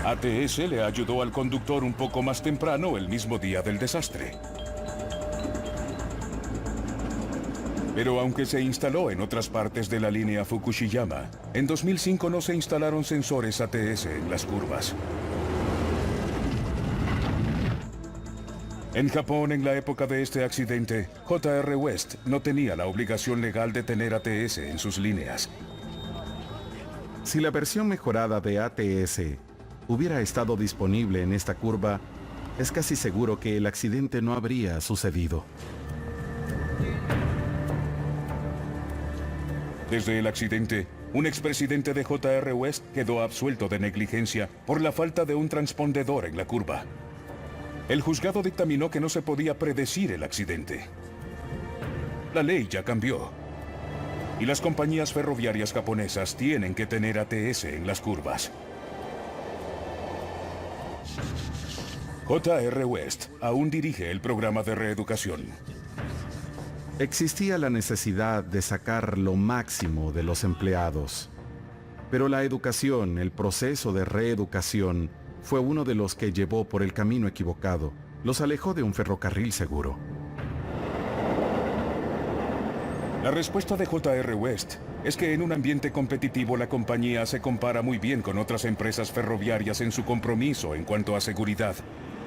ATS le ayudó al conductor un poco más temprano el mismo día del desastre. Pero aunque se instaló en otras partes de la línea Fukushiyama, en 2005 no se instalaron sensores ATS en las curvas. En Japón, en la época de este accidente, J.R. West no tenía la obligación legal de tener ATS en sus líneas. Si la versión mejorada de ATS hubiera estado disponible en esta curva, es casi seguro que el accidente no habría sucedido. Desde el accidente, un expresidente de J.R. West quedó absuelto de negligencia por la falta de un transpondedor en la curva. El juzgado dictaminó que no se podía predecir el accidente. La ley ya cambió. Y las compañías ferroviarias japonesas tienen que tener ATS en las curvas. J.R. West aún dirige el programa de reeducación. Existía la necesidad de sacar lo máximo de los empleados. Pero la educación, el proceso de reeducación, fue uno de los que llevó por el camino equivocado. Los alejó de un ferrocarril seguro. La respuesta de J.R. West es que en un ambiente competitivo la compañía se compara muy bien con otras empresas ferroviarias en su compromiso en cuanto a seguridad.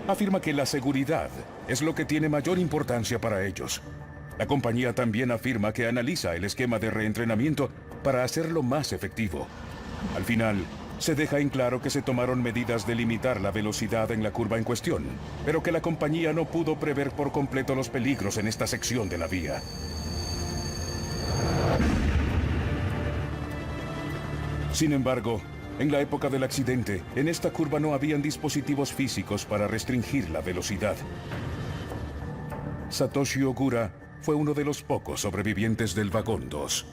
Afirma que la seguridad es lo que tiene mayor importancia para ellos. La compañía también afirma que analiza el esquema de reentrenamiento para hacerlo más efectivo. Al final, se deja en claro que se tomaron medidas de limitar la velocidad en la curva en cuestión, pero que la compañía no pudo prever por completo los peligros en esta sección de la vía. Sin embargo, en la época del accidente, en esta curva no habían dispositivos físicos para restringir la velocidad. Satoshi Ogura fue uno de los pocos sobrevivientes del vagón 2.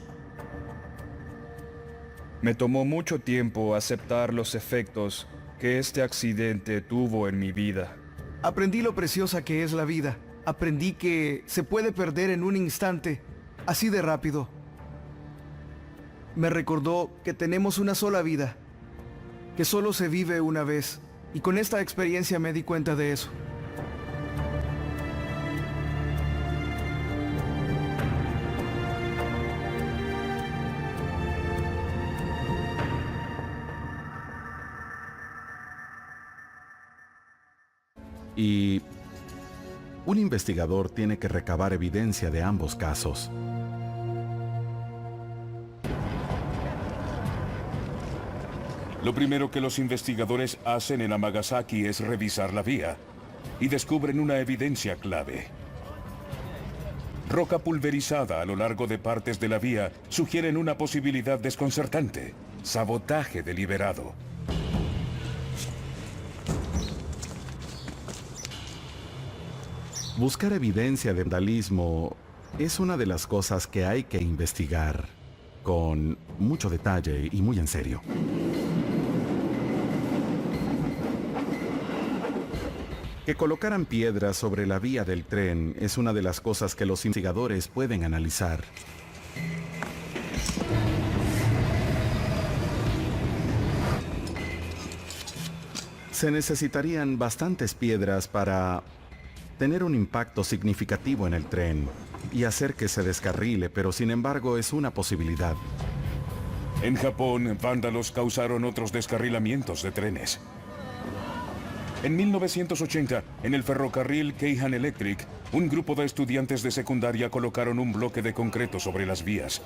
Me tomó mucho tiempo aceptar los efectos que este accidente tuvo en mi vida. Aprendí lo preciosa que es la vida. Aprendí que se puede perder en un instante, así de rápido. Me recordó que tenemos una sola vida, que solo se vive una vez. Y con esta experiencia me di cuenta de eso. Y un investigador tiene que recabar evidencia de ambos casos. Lo primero que los investigadores hacen en Amagasaki es revisar la vía y descubren una evidencia clave. Roca pulverizada a lo largo de partes de la vía sugieren una posibilidad desconcertante: sabotaje deliberado. Buscar evidencia de vandalismo es una de las cosas que hay que investigar con mucho detalle y muy en serio. Que colocaran piedras sobre la vía del tren es una de las cosas que los investigadores pueden analizar. Se necesitarían bastantes piedras para tener un impacto significativo en el tren y hacer que se descarrile, pero sin embargo es una posibilidad. En Japón, vándalos causaron otros descarrilamientos de trenes. En 1980, en el ferrocarril Keihan Electric, un grupo de estudiantes de secundaria colocaron un bloque de concreto sobre las vías.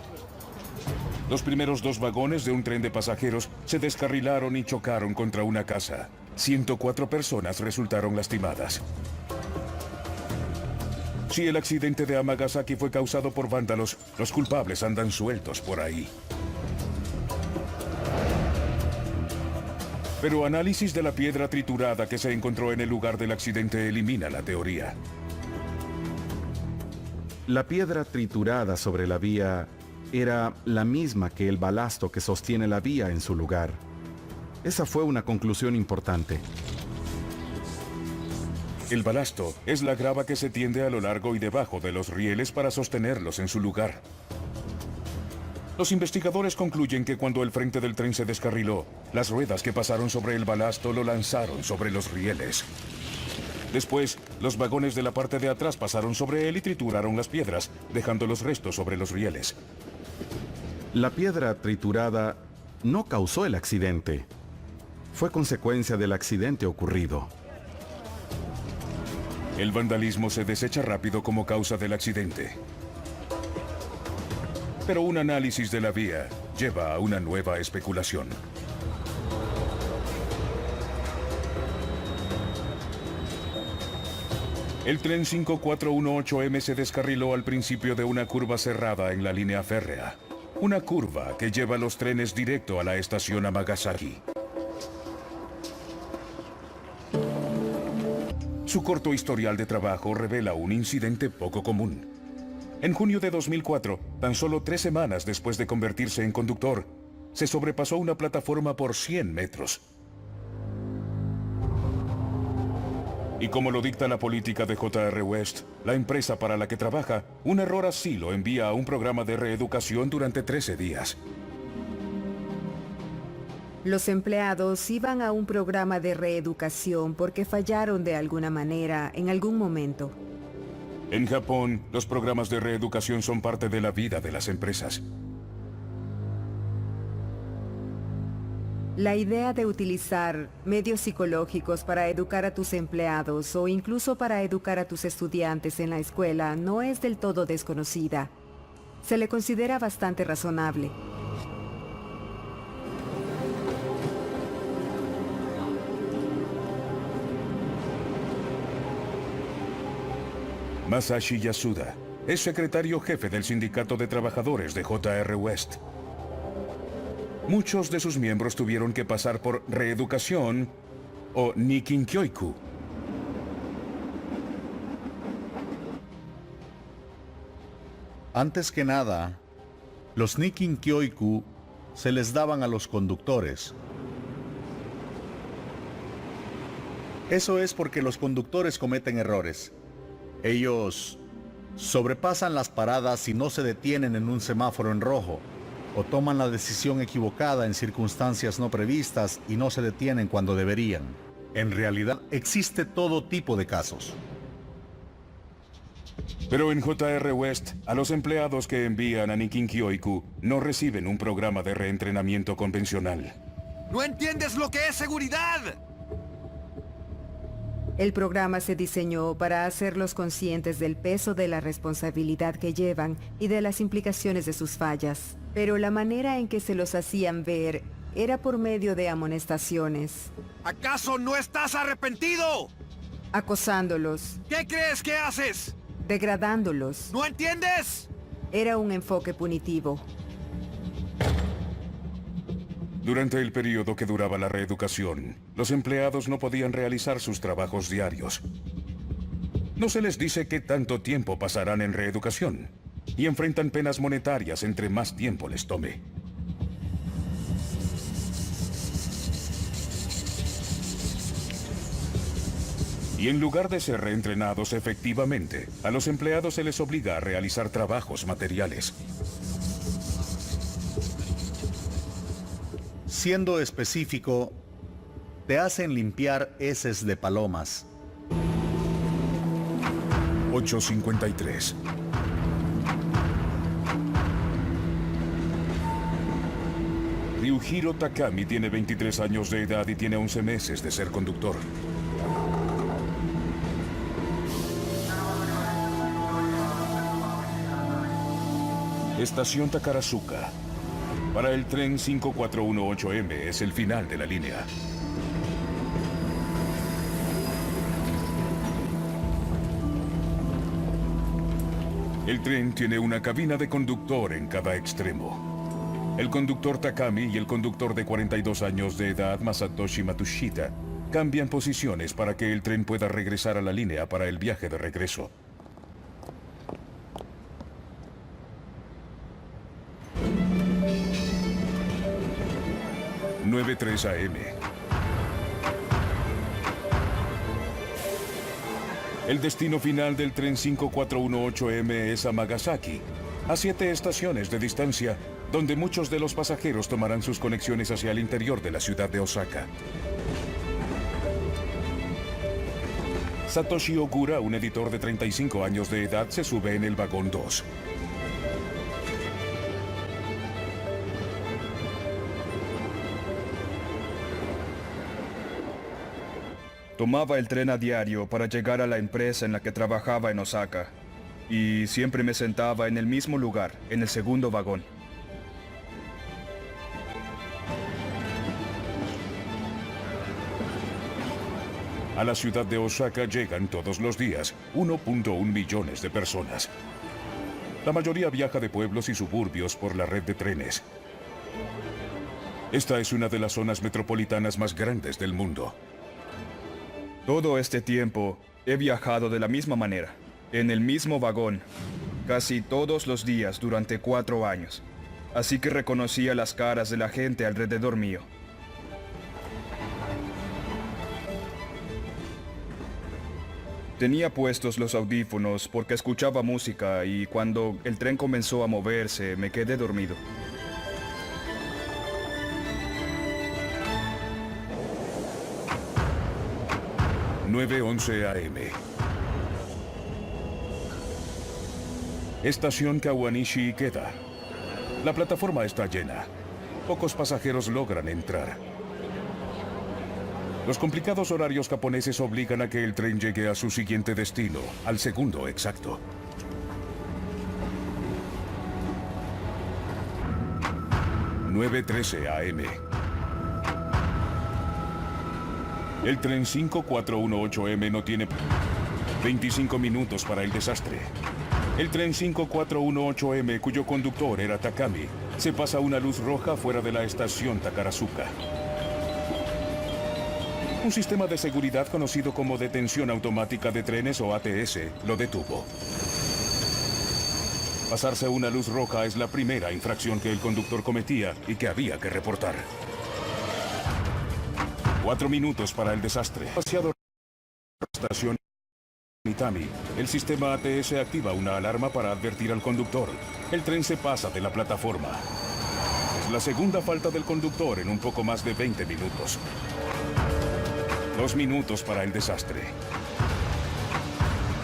Los primeros 2 vagones de un tren de pasajeros se descarrilaron y chocaron contra una casa. 104 personas resultaron lastimadas. Si el accidente de Amagasaki fue causado por vándalos, los culpables andan sueltos por ahí. Pero análisis de la piedra triturada que se encontró en el lugar del accidente elimina la teoría. La piedra triturada sobre la vía era la misma que el balasto que sostiene la vía en su lugar. Esa fue una conclusión importante. El balasto es la grava que se tiende a lo largo y debajo de los rieles para sostenerlos en su lugar. Los investigadores concluyen que cuando el frente del tren se descarriló, las ruedas que pasaron sobre el balasto lo lanzaron sobre los rieles. Después, los vagones de la parte de atrás pasaron sobre él y trituraron las piedras, dejando los restos sobre los rieles. La piedra triturada no causó el accidente. Fue consecuencia del accidente ocurrido. El vandalismo se desecha rápido como causa del accidente. Pero un análisis de la vía lleva a una nueva especulación. El tren 5418M se descarriló al principio de una curva cerrada en la línea férrea. Una curva que lleva los trenes directo a la estación Amagasaki. Su corto historial de trabajo revela un incidente poco común. En junio de 2004, tan solo 3 semanas después de convertirse en conductor, se sobrepasó una plataforma por 100 metros. Y como lo dicta la política de J.R. West, la empresa para la que trabaja, un error así lo envía a un programa de reeducación durante 13 días. Los empleados iban a un programa de reeducación porque fallaron de alguna manera en algún momento. En Japón, los programas de reeducación son parte de la vida de las empresas. La idea de utilizar medios psicológicos para educar a tus empleados o incluso para educar a tus estudiantes en la escuela no es del todo desconocida. Se le considera bastante razonable. Masashi Yasuda es secretario jefe del Sindicato de Trabajadores de J.R. West. Muchos de sus miembros tuvieron que pasar por reeducación o Nikinkyoiku. Antes que nada, los Nikinkyoiku se les daban a los conductores. Eso es porque los conductores cometen errores. Ellos sobrepasan las paradas y no se detienen en un semáforo en rojo, o toman la decisión equivocada en circunstancias no previstas y no se detienen cuando deberían. En realidad, existe todo tipo de casos. Pero en J.R. West, a los empleados que envían a Nikinkyoiku no reciben un programa de reentrenamiento convencional. ¿No entiendes lo que es seguridad? El programa se diseñó para hacerlos conscientes del peso de la responsabilidad que llevan y de las implicaciones de sus fallas. Pero la manera en que se los hacían ver era por medio de amonestaciones. ¿Acaso no estás arrepentido? Acosándolos. ¿Qué crees que haces? Degradándolos. ¿No entiendes? Era un enfoque punitivo. Durante el periodo que duraba la reeducación, los empleados no podían realizar sus trabajos diarios. No se les dice qué tanto tiempo pasarán en reeducación, y enfrentan penas monetarias entre más tiempo les tome. Y en lugar de ser reentrenados efectivamente, a los empleados se les obliga a realizar trabajos materiales. Siendo específico, te hacen limpiar heces de palomas. 8:53. Ryujiro Takami tiene 23 años de edad y tiene 11 meses de ser conductor. Estación Takarazuka. Para el tren 5418M es el final de la línea. El tren tiene una cabina de conductor en cada extremo. El conductor Takami y el conductor de 42 años de edad, Masatoshi Matsushita, cambian posiciones para que el tren pueda regresar a la línea para el viaje de regreso. ...9:03 AM. El destino final del tren 5418M es Amagasaki, a 7 estaciones de distancia, donde muchos de los pasajeros tomarán sus conexiones hacia el interior de la ciudad de Osaka. Satoshi Ogura, un editor de 35 años de edad, se sube en el vagón 2. Tomaba el tren a diario para llegar a la empresa en la que trabajaba en Osaka. Y siempre me sentaba en el mismo lugar, en el segundo vagón. A la ciudad de Osaka llegan todos los días 1.1 millones de personas. La mayoría viaja de pueblos y suburbios por la red de trenes. Esta es una de las zonas metropolitanas más grandes del mundo. Todo este tiempo he viajado de la misma manera, en el mismo vagón, casi todos los días durante 4 años. Así que reconocía las caras de la gente alrededor mío. Tenía puestos los audífonos porque escuchaba música y cuando el tren comenzó a moverse me quedé dormido. ...9:11 AM. Estación Kawanishi Ikeda. La plataforma está llena. Pocos pasajeros logran entrar. Los complicados horarios japoneses obligan a que el tren llegue a su siguiente destino, al segundo exacto. ...9:13 AM. El tren 5418M no tiene 25 minutos para el desastre. El tren 5418M, cuyo conductor era Takami, se pasa una luz roja fuera de la estación Takarazuka. Un sistema de seguridad conocido como detención automática de trenes o ATS lo detuvo. Pasarse una luz roja es la primera infracción que el conductor cometía y que había que reportar. 4 minutos para el desastre. Vaciado estación Mitami. El sistema ATS activa una alarma para advertir al conductor. El tren se pasa de la plataforma. Es la segunda falta del conductor en un poco más de 20 minutos. 2 minutos para el desastre.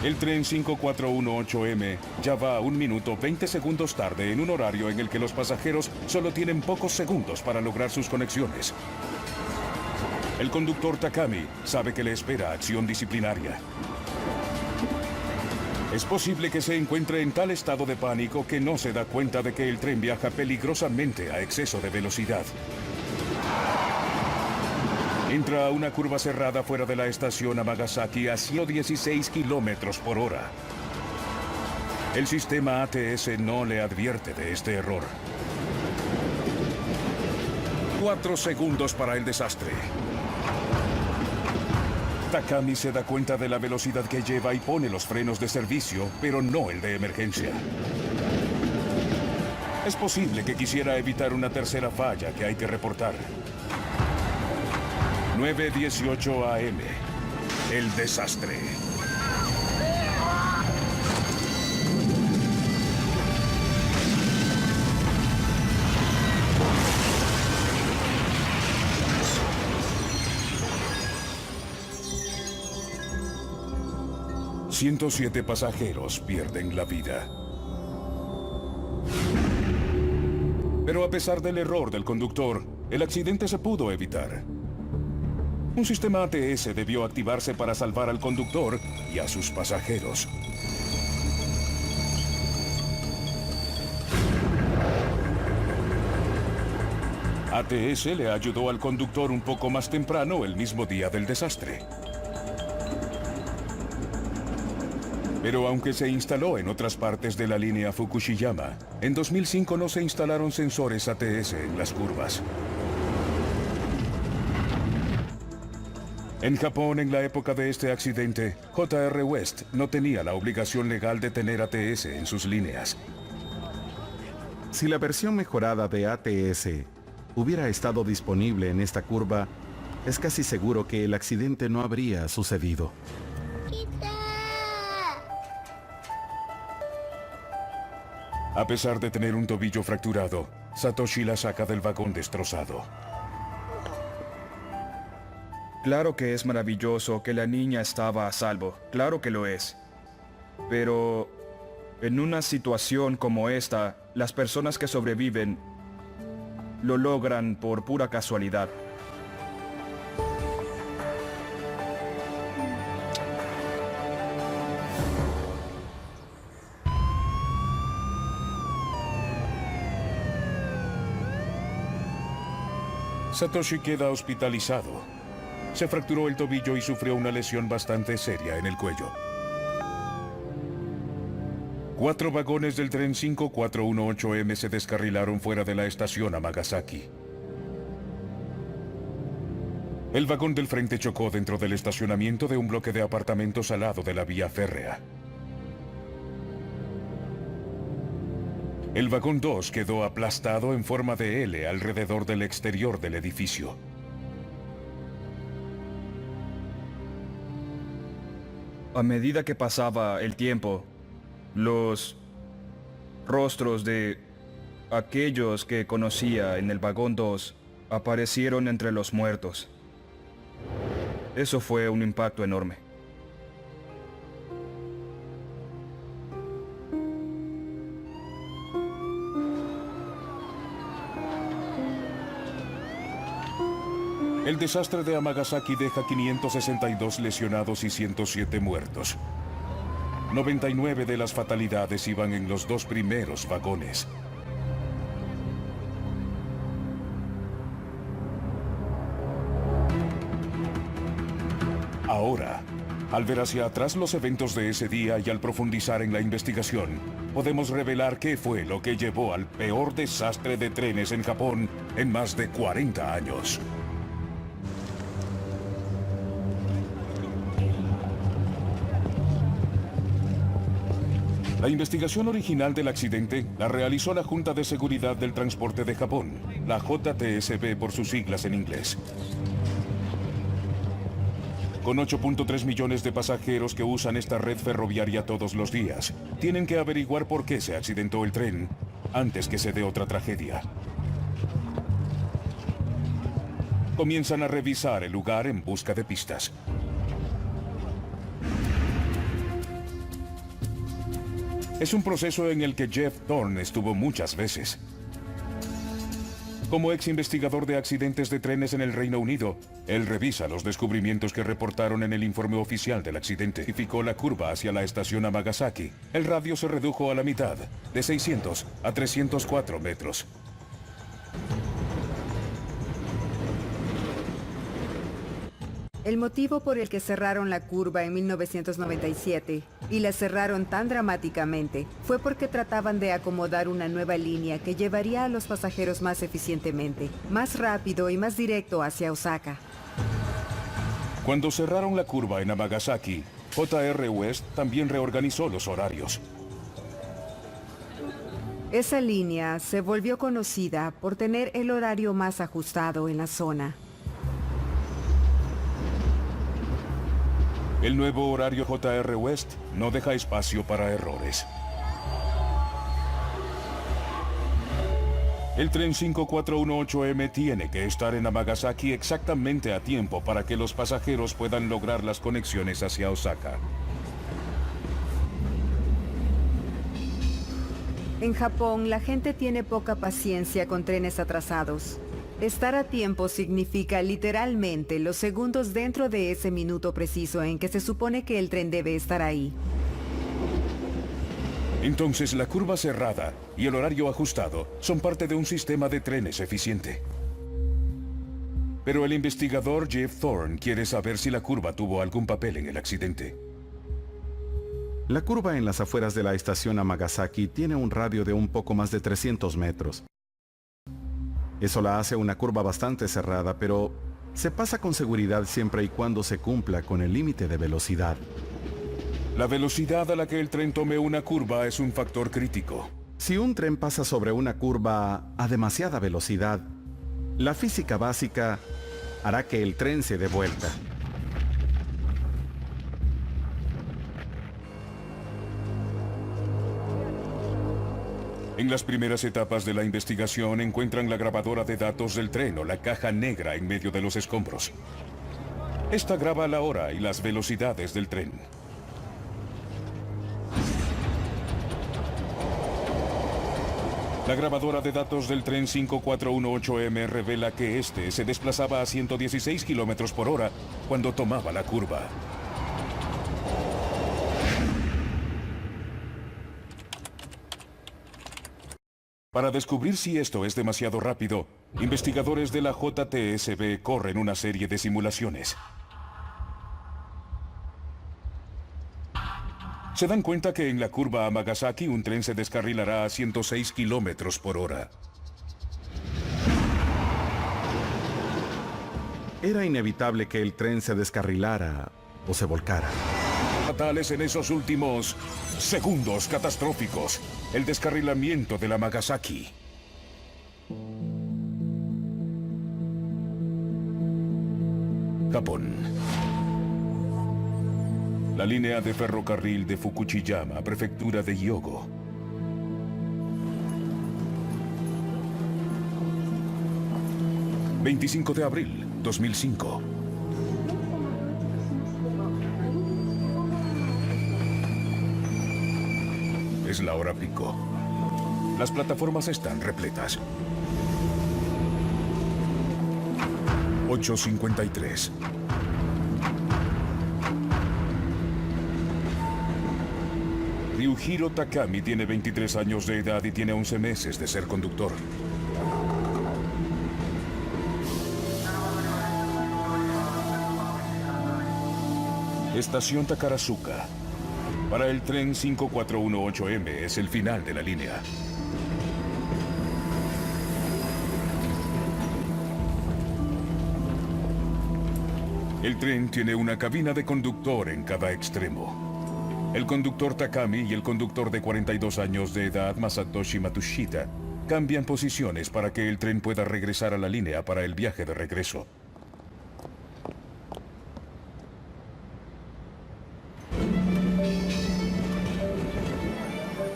El tren 5418M ya va 1 minuto 20 segundos tarde en un horario en el que los pasajeros solo tienen pocos segundos para lograr sus conexiones. El conductor Takami sabe que le espera acción disciplinaria. Es posible que se encuentre en tal estado de pánico que no se da cuenta de que el tren viaja peligrosamente a exceso de velocidad. Entra a una curva cerrada fuera de la estación Amagasaki a 116 kilómetros por hora. El sistema ATS no le advierte de este error. 4 segundos para el desastre. Takami se da cuenta de la velocidad que lleva y pone los frenos de servicio, pero no el de emergencia. Es posible que quisiera evitar una tercera falla que hay que reportar. 9:18 AM. El desastre. ...107 pasajeros pierden la vida. Pero a pesar del error del conductor, el accidente se pudo evitar. Un sistema ATS debió activarse para salvar al conductor y a sus pasajeros. ATS le ayudó al conductor un poco más temprano el mismo día del desastre. Pero aunque se instaló en otras partes de la línea Fukushiyama, en 2005 no se instalaron sensores ATS en las curvas. En Japón, en la época de este accidente, JR West no tenía la obligación legal de tener ATS en sus líneas. Si la versión mejorada de ATS hubiera estado disponible en esta curva, es casi seguro que el accidente no habría sucedido. A pesar de tener un tobillo fracturado, Satoshi la saca del vagón destrozado. Claro que es maravilloso que la niña estaba a salvo, claro que lo es. Pero en una situación como esta, las personas que sobreviven lo logran por pura casualidad. Satoshi queda hospitalizado. Se fracturó el tobillo y sufrió una lesión bastante seria en el cuello. 4 vagones del tren 5418M se descarrilaron fuera de la estación Amagasaki. El vagón del frente chocó dentro del estacionamiento de un bloque de apartamentos al lado de la vía férrea. El vagón 2 quedó aplastado en forma de L alrededor del exterior del edificio. A medida que pasaba el tiempo, los rostros de aquellos que conocía en el vagón 2 aparecieron entre los muertos. Eso fue un impacto enorme. El desastre de Amagasaki deja 562 lesionados y 107 muertos. 99 de las fatalidades iban en los 2 primeros vagones. Ahora, al ver hacia atrás los eventos de ese día y al profundizar en la investigación, podemos revelar qué fue lo que llevó al peor desastre de trenes en Japón en más de 40 años. La La investigación original del accidente la realizó la Junta de Seguridad del Transporte de Japón, la JTSB por sus siglas en inglés. Con 8.3 millones de pasajeros que usan esta red ferroviaria todos los días, tienen que averiguar por qué se accidentó el tren antes que se dé otra tragedia. Comienzan a revisar el lugar en busca de pistas. Es un proceso en el que Jeff Thorne estuvo muchas veces. Como ex investigador de accidentes de trenes en el Reino Unido, él revisa los descubrimientos que reportaron en el informe oficial del accidente. Identificó la curva hacia la estación Amagasaki. El radio se redujo a la mitad, de 600 a 304 metros. El motivo por el que cerraron la curva en 1997 y la cerraron tan dramáticamente fue porque trataban de acomodar una nueva línea que llevaría a los pasajeros más eficientemente, más rápido y más directo hacia Osaka. Cuando cerraron la curva en Amagasaki, JR West también reorganizó los horarios. Esa línea se volvió conocida por tener el horario más ajustado en la zona. El nuevo horario JR West no deja espacio para errores. El tren 5418M tiene que estar en Amagasaki exactamente a tiempo para que los pasajeros puedan lograr las conexiones hacia Osaka. En Japón, la gente tiene poca paciencia con trenes atrasados. Estar a tiempo significa literalmente los segundos dentro de ese minuto preciso en que se supone que el tren debe estar ahí. Entonces, la curva cerrada y el horario ajustado son parte de un sistema de trenes eficiente. Pero el investigador Jeff Thorne quiere saber si la curva tuvo algún papel en el accidente. La curva en las afueras de la estación Amagasaki tiene un radio de un poco más de 300 metros. Eso la hace una curva bastante cerrada, pero se pasa con seguridad siempre y cuando se cumpla con el límite de velocidad. La velocidad a la que el tren tome una curva es un factor crítico. Si un tren pasa sobre una curva a demasiada velocidad, la física básica hará que el tren se dé vuelta. En las primeras etapas de la investigación encuentran la grabadora de datos del tren o la caja negra en medio de los escombros. Esta graba la hora y las velocidades del tren. La grabadora de datos del tren 5418M revela que este se desplazaba a 116 kilómetros por hora cuando tomaba la curva. Para descubrir si esto es demasiado rápido, investigadores de la JTSB corren una serie de simulaciones. Se dan cuenta que en la curva Amagasaki un tren se descarrilará a 106 kilómetros por hora. Era inevitable que el tren se descarrilara o se volcara. Fatales en esos últimos segundos catastróficos. El descarrilamiento de la Amagasaki. Japón. La línea de ferrocarril de Fukuchiyama, prefectura de Hyogo. ...25 de abril, 2005. Es la hora pico. Las plataformas están repletas. 8:53. Ryujiro Takami tiene 23 años de edad y tiene 11 meses de ser conductor. Estación Takarazuka. Para el tren 5418M es el final de la línea. El tren tiene una cabina de conductor en cada extremo. El conductor Takami y el conductor de 42 años de edad, Masatoshi Matsushita, cambian posiciones para que el tren pueda regresar a la línea para el viaje de regreso.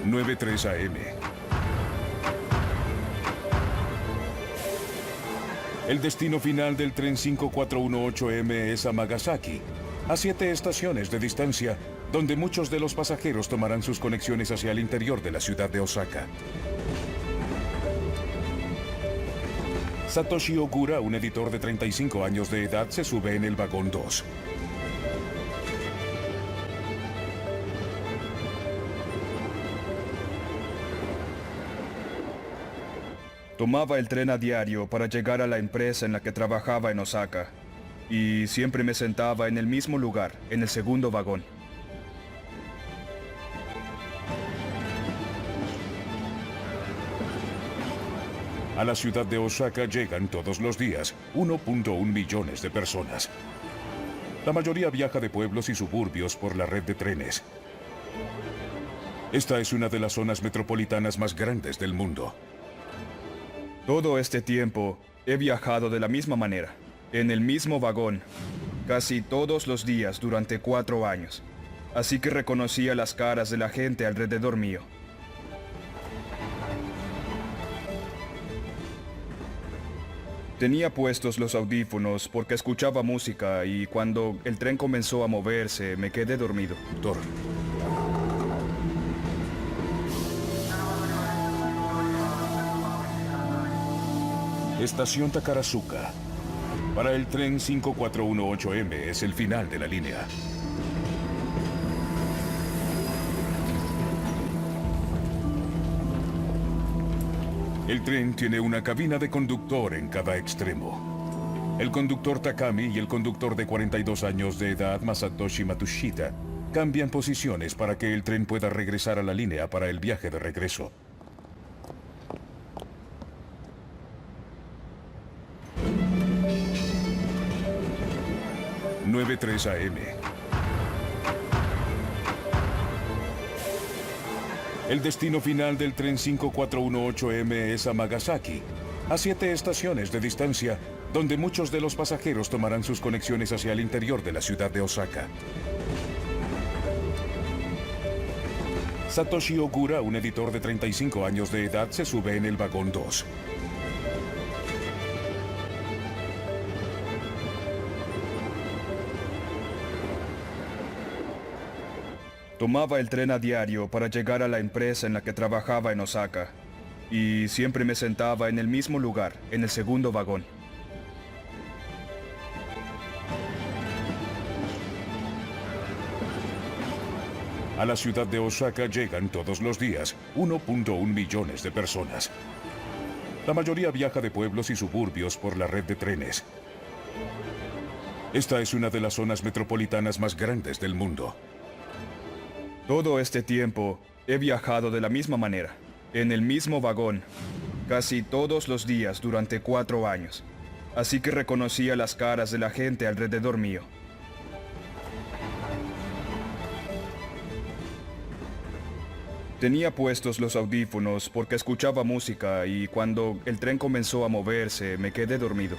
...9:03 AM. El destino final del tren 5418M es Amagasaki, a 7 estaciones de distancia, donde muchos de los pasajeros tomarán sus conexiones hacia el interior de la ciudad de Osaka. Satoshi Ogura, un editor de 35 años de edad, se sube en el vagón 2. Tomaba el tren a diario para llegar a la empresa en la que trabajaba en Osaka, y siempre me sentaba en el mismo lugar, en el segundo vagón. A la ciudad de Osaka llegan todos los días 1.1 millones de personas. La mayoría viaja de pueblos y suburbios por la red de trenes. Esta es una de las zonas metropolitanas más grandes del mundo. Todo este tiempo he viajado de la misma manera, en el mismo vagón, casi todos los días durante 4 años. Así que reconocía las caras de la gente alrededor mío. Tenía puestos los audífonos porque escuchaba música y cuando el tren comenzó a moverse me quedé dormido. Estación Takarazuka. Para el tren 5418M es el final de la línea. El tren tiene una cabina de conductor en cada extremo. El conductor Takami y el conductor de 42 años de edad, Masatoshi Matsushita, cambian posiciones para que el tren pueda regresar a la línea para el viaje de regreso. ...9:03 AM. El destino final del tren 5418M es Amagasaki, a 7 estaciones de distancia, donde muchos de los pasajeros tomarán sus conexiones hacia el interior de la ciudad de Osaka. Satoshi Ogura, un editor de 35 años de edad, se sube en el vagón 2. Tomaba el tren a diario para llegar a la empresa en la que trabajaba en Osaka, y siempre me sentaba en el mismo lugar, en el segundo vagón. A la ciudad de Osaka llegan todos los días 1.1 millones de personas. La mayoría viaja de pueblos y suburbios por la red de trenes. Esta es una de las zonas metropolitanas más grandes del mundo. Todo este tiempo he viajado de la misma manera, en el mismo vagón, casi todos los días durante 4 años. Así que reconocía las caras de la gente alrededor mío. Tenía puestos los audífonos porque escuchaba música y cuando el tren comenzó a moverse me quedé dormido.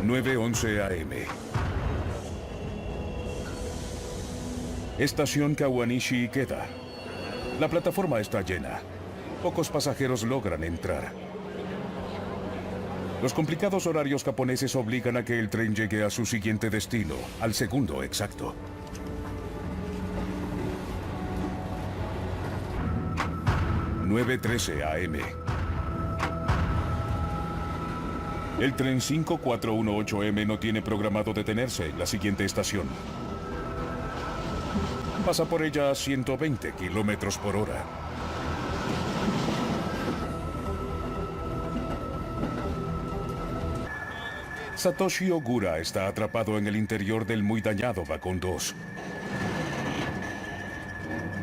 ...9:11 AM. Estación Kawanishi Ikeda. La plataforma está llena. Pocos pasajeros logran entrar. Los complicados horarios japoneses obligan a que el tren llegue a su siguiente destino, al segundo exacto. ...9:13 AM. El tren 5418M no tiene programado detenerse en la siguiente estación. Pasa por ella a 120 kilómetros por hora. Satoshi Ogura está atrapado en el interior del muy dañado vagón 2.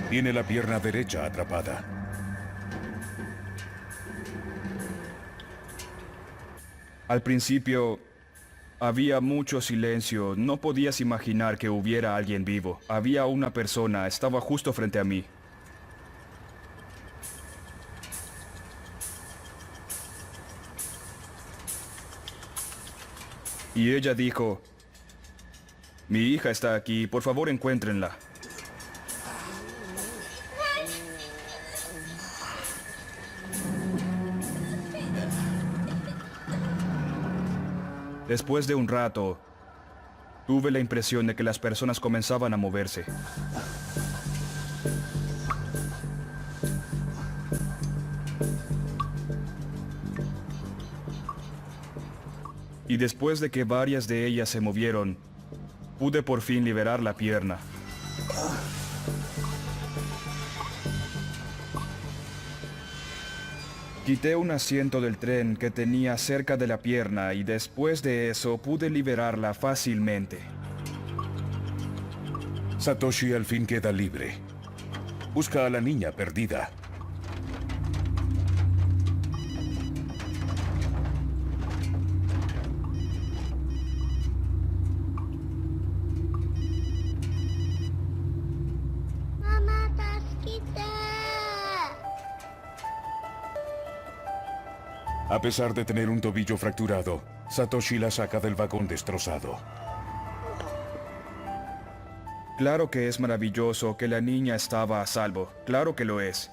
Tiene la pierna derecha atrapada. Al principio Había mucho silencio, no podías imaginar que hubiera alguien vivo. Había una persona, estaba justo frente a mí. Y ella dijo, mi hija está aquí, por favor encuéntrenla. Después de un rato, tuve la impresión de que las personas comenzaban a moverse. Y después de que varias de ellas se movieron, pude por fin liberar la pierna. Quité un asiento del tren que tenía cerca de la pierna y después de eso pude liberarla fácilmente. Satoshi al fin queda libre. Busca a la niña perdida. Mamá, tasquita. A pesar de tener un tobillo fracturado, Satoshi la saca del vagón destrozado. Claro que es maravilloso que la niña estaba a salvo, claro que lo es.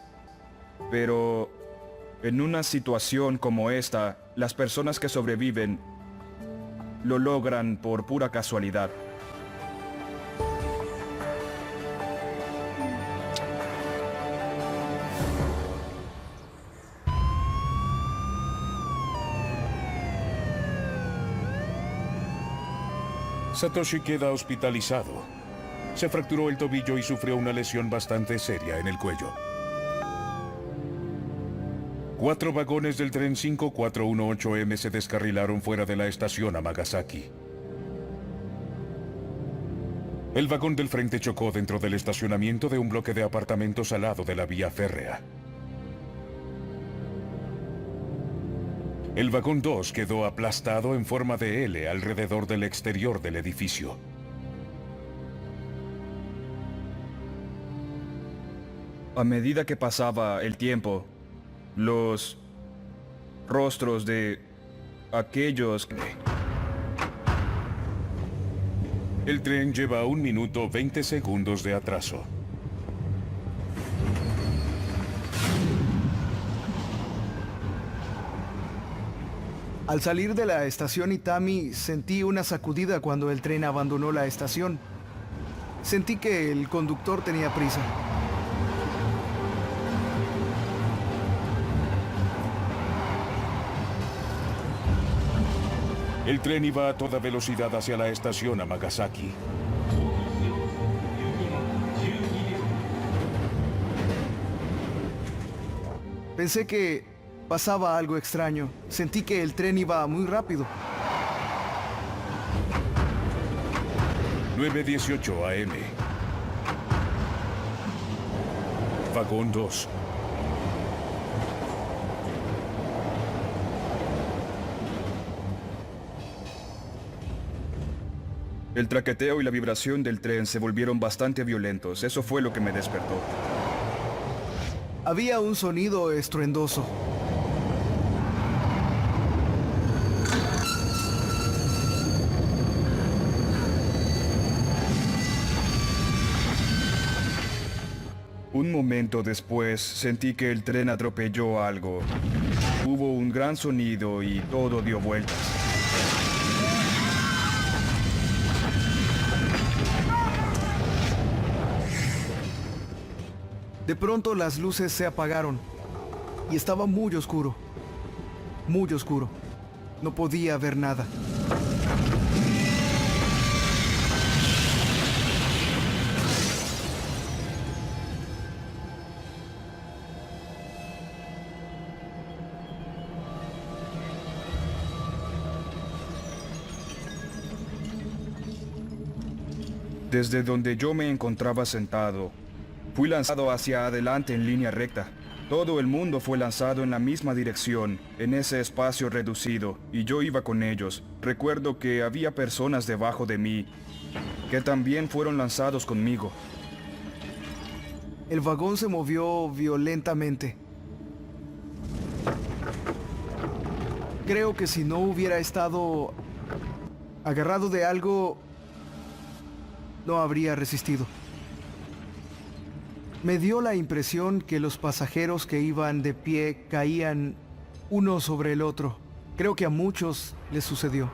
Pero en una situación como esta, las personas que sobreviven lo logran por pura casualidad. Satoshi queda hospitalizado. Se fracturó el tobillo y sufrió una lesión bastante seria en el cuello. 4 vagones del tren 5418M se descarrilaron fuera de la estación Amagasaki. El vagón del frente chocó dentro del estacionamiento de un bloque de apartamentos al lado de la vía férrea. El vagón 2 quedó aplastado en forma de L alrededor del exterior del edificio. A medida que pasaba el tiempo, los rostros de aquellos... El tren lleva 1 minuto 20 segundos de atraso. Al salir de la estación Itami, sentí una sacudida cuando el tren abandonó la estación. Sentí que el conductor tenía prisa. El tren iba a toda velocidad hacia la estación Amagasaki. Pensé que pasaba algo extraño. Sentí que el tren iba muy rápido. 9:18 AM. Vagón 2. El traqueteo y la vibración del tren se volvieron bastante violentos. Eso fue lo que me despertó. Había un sonido estruendoso. Un momento después sentí que el tren atropelló algo. Hubo un gran sonido y todo dio vueltas. De pronto las luces se apagaron y estaba muy oscuro. Muy oscuro. No podía ver nada. Desde donde yo me encontraba sentado, fui lanzado hacia adelante en línea recta. Todo el mundo fue lanzado en la misma dirección, en ese espacio reducido, y yo iba con ellos. Recuerdo que había personas debajo de mí que también fueron lanzados conmigo. El vagón se movió violentamente. Creo que si no hubiera estado agarrado de algo, no habría resistido. Me dio la impresión que los pasajeros que iban de pie caían uno sobre el otro. Creo que a muchos les sucedió.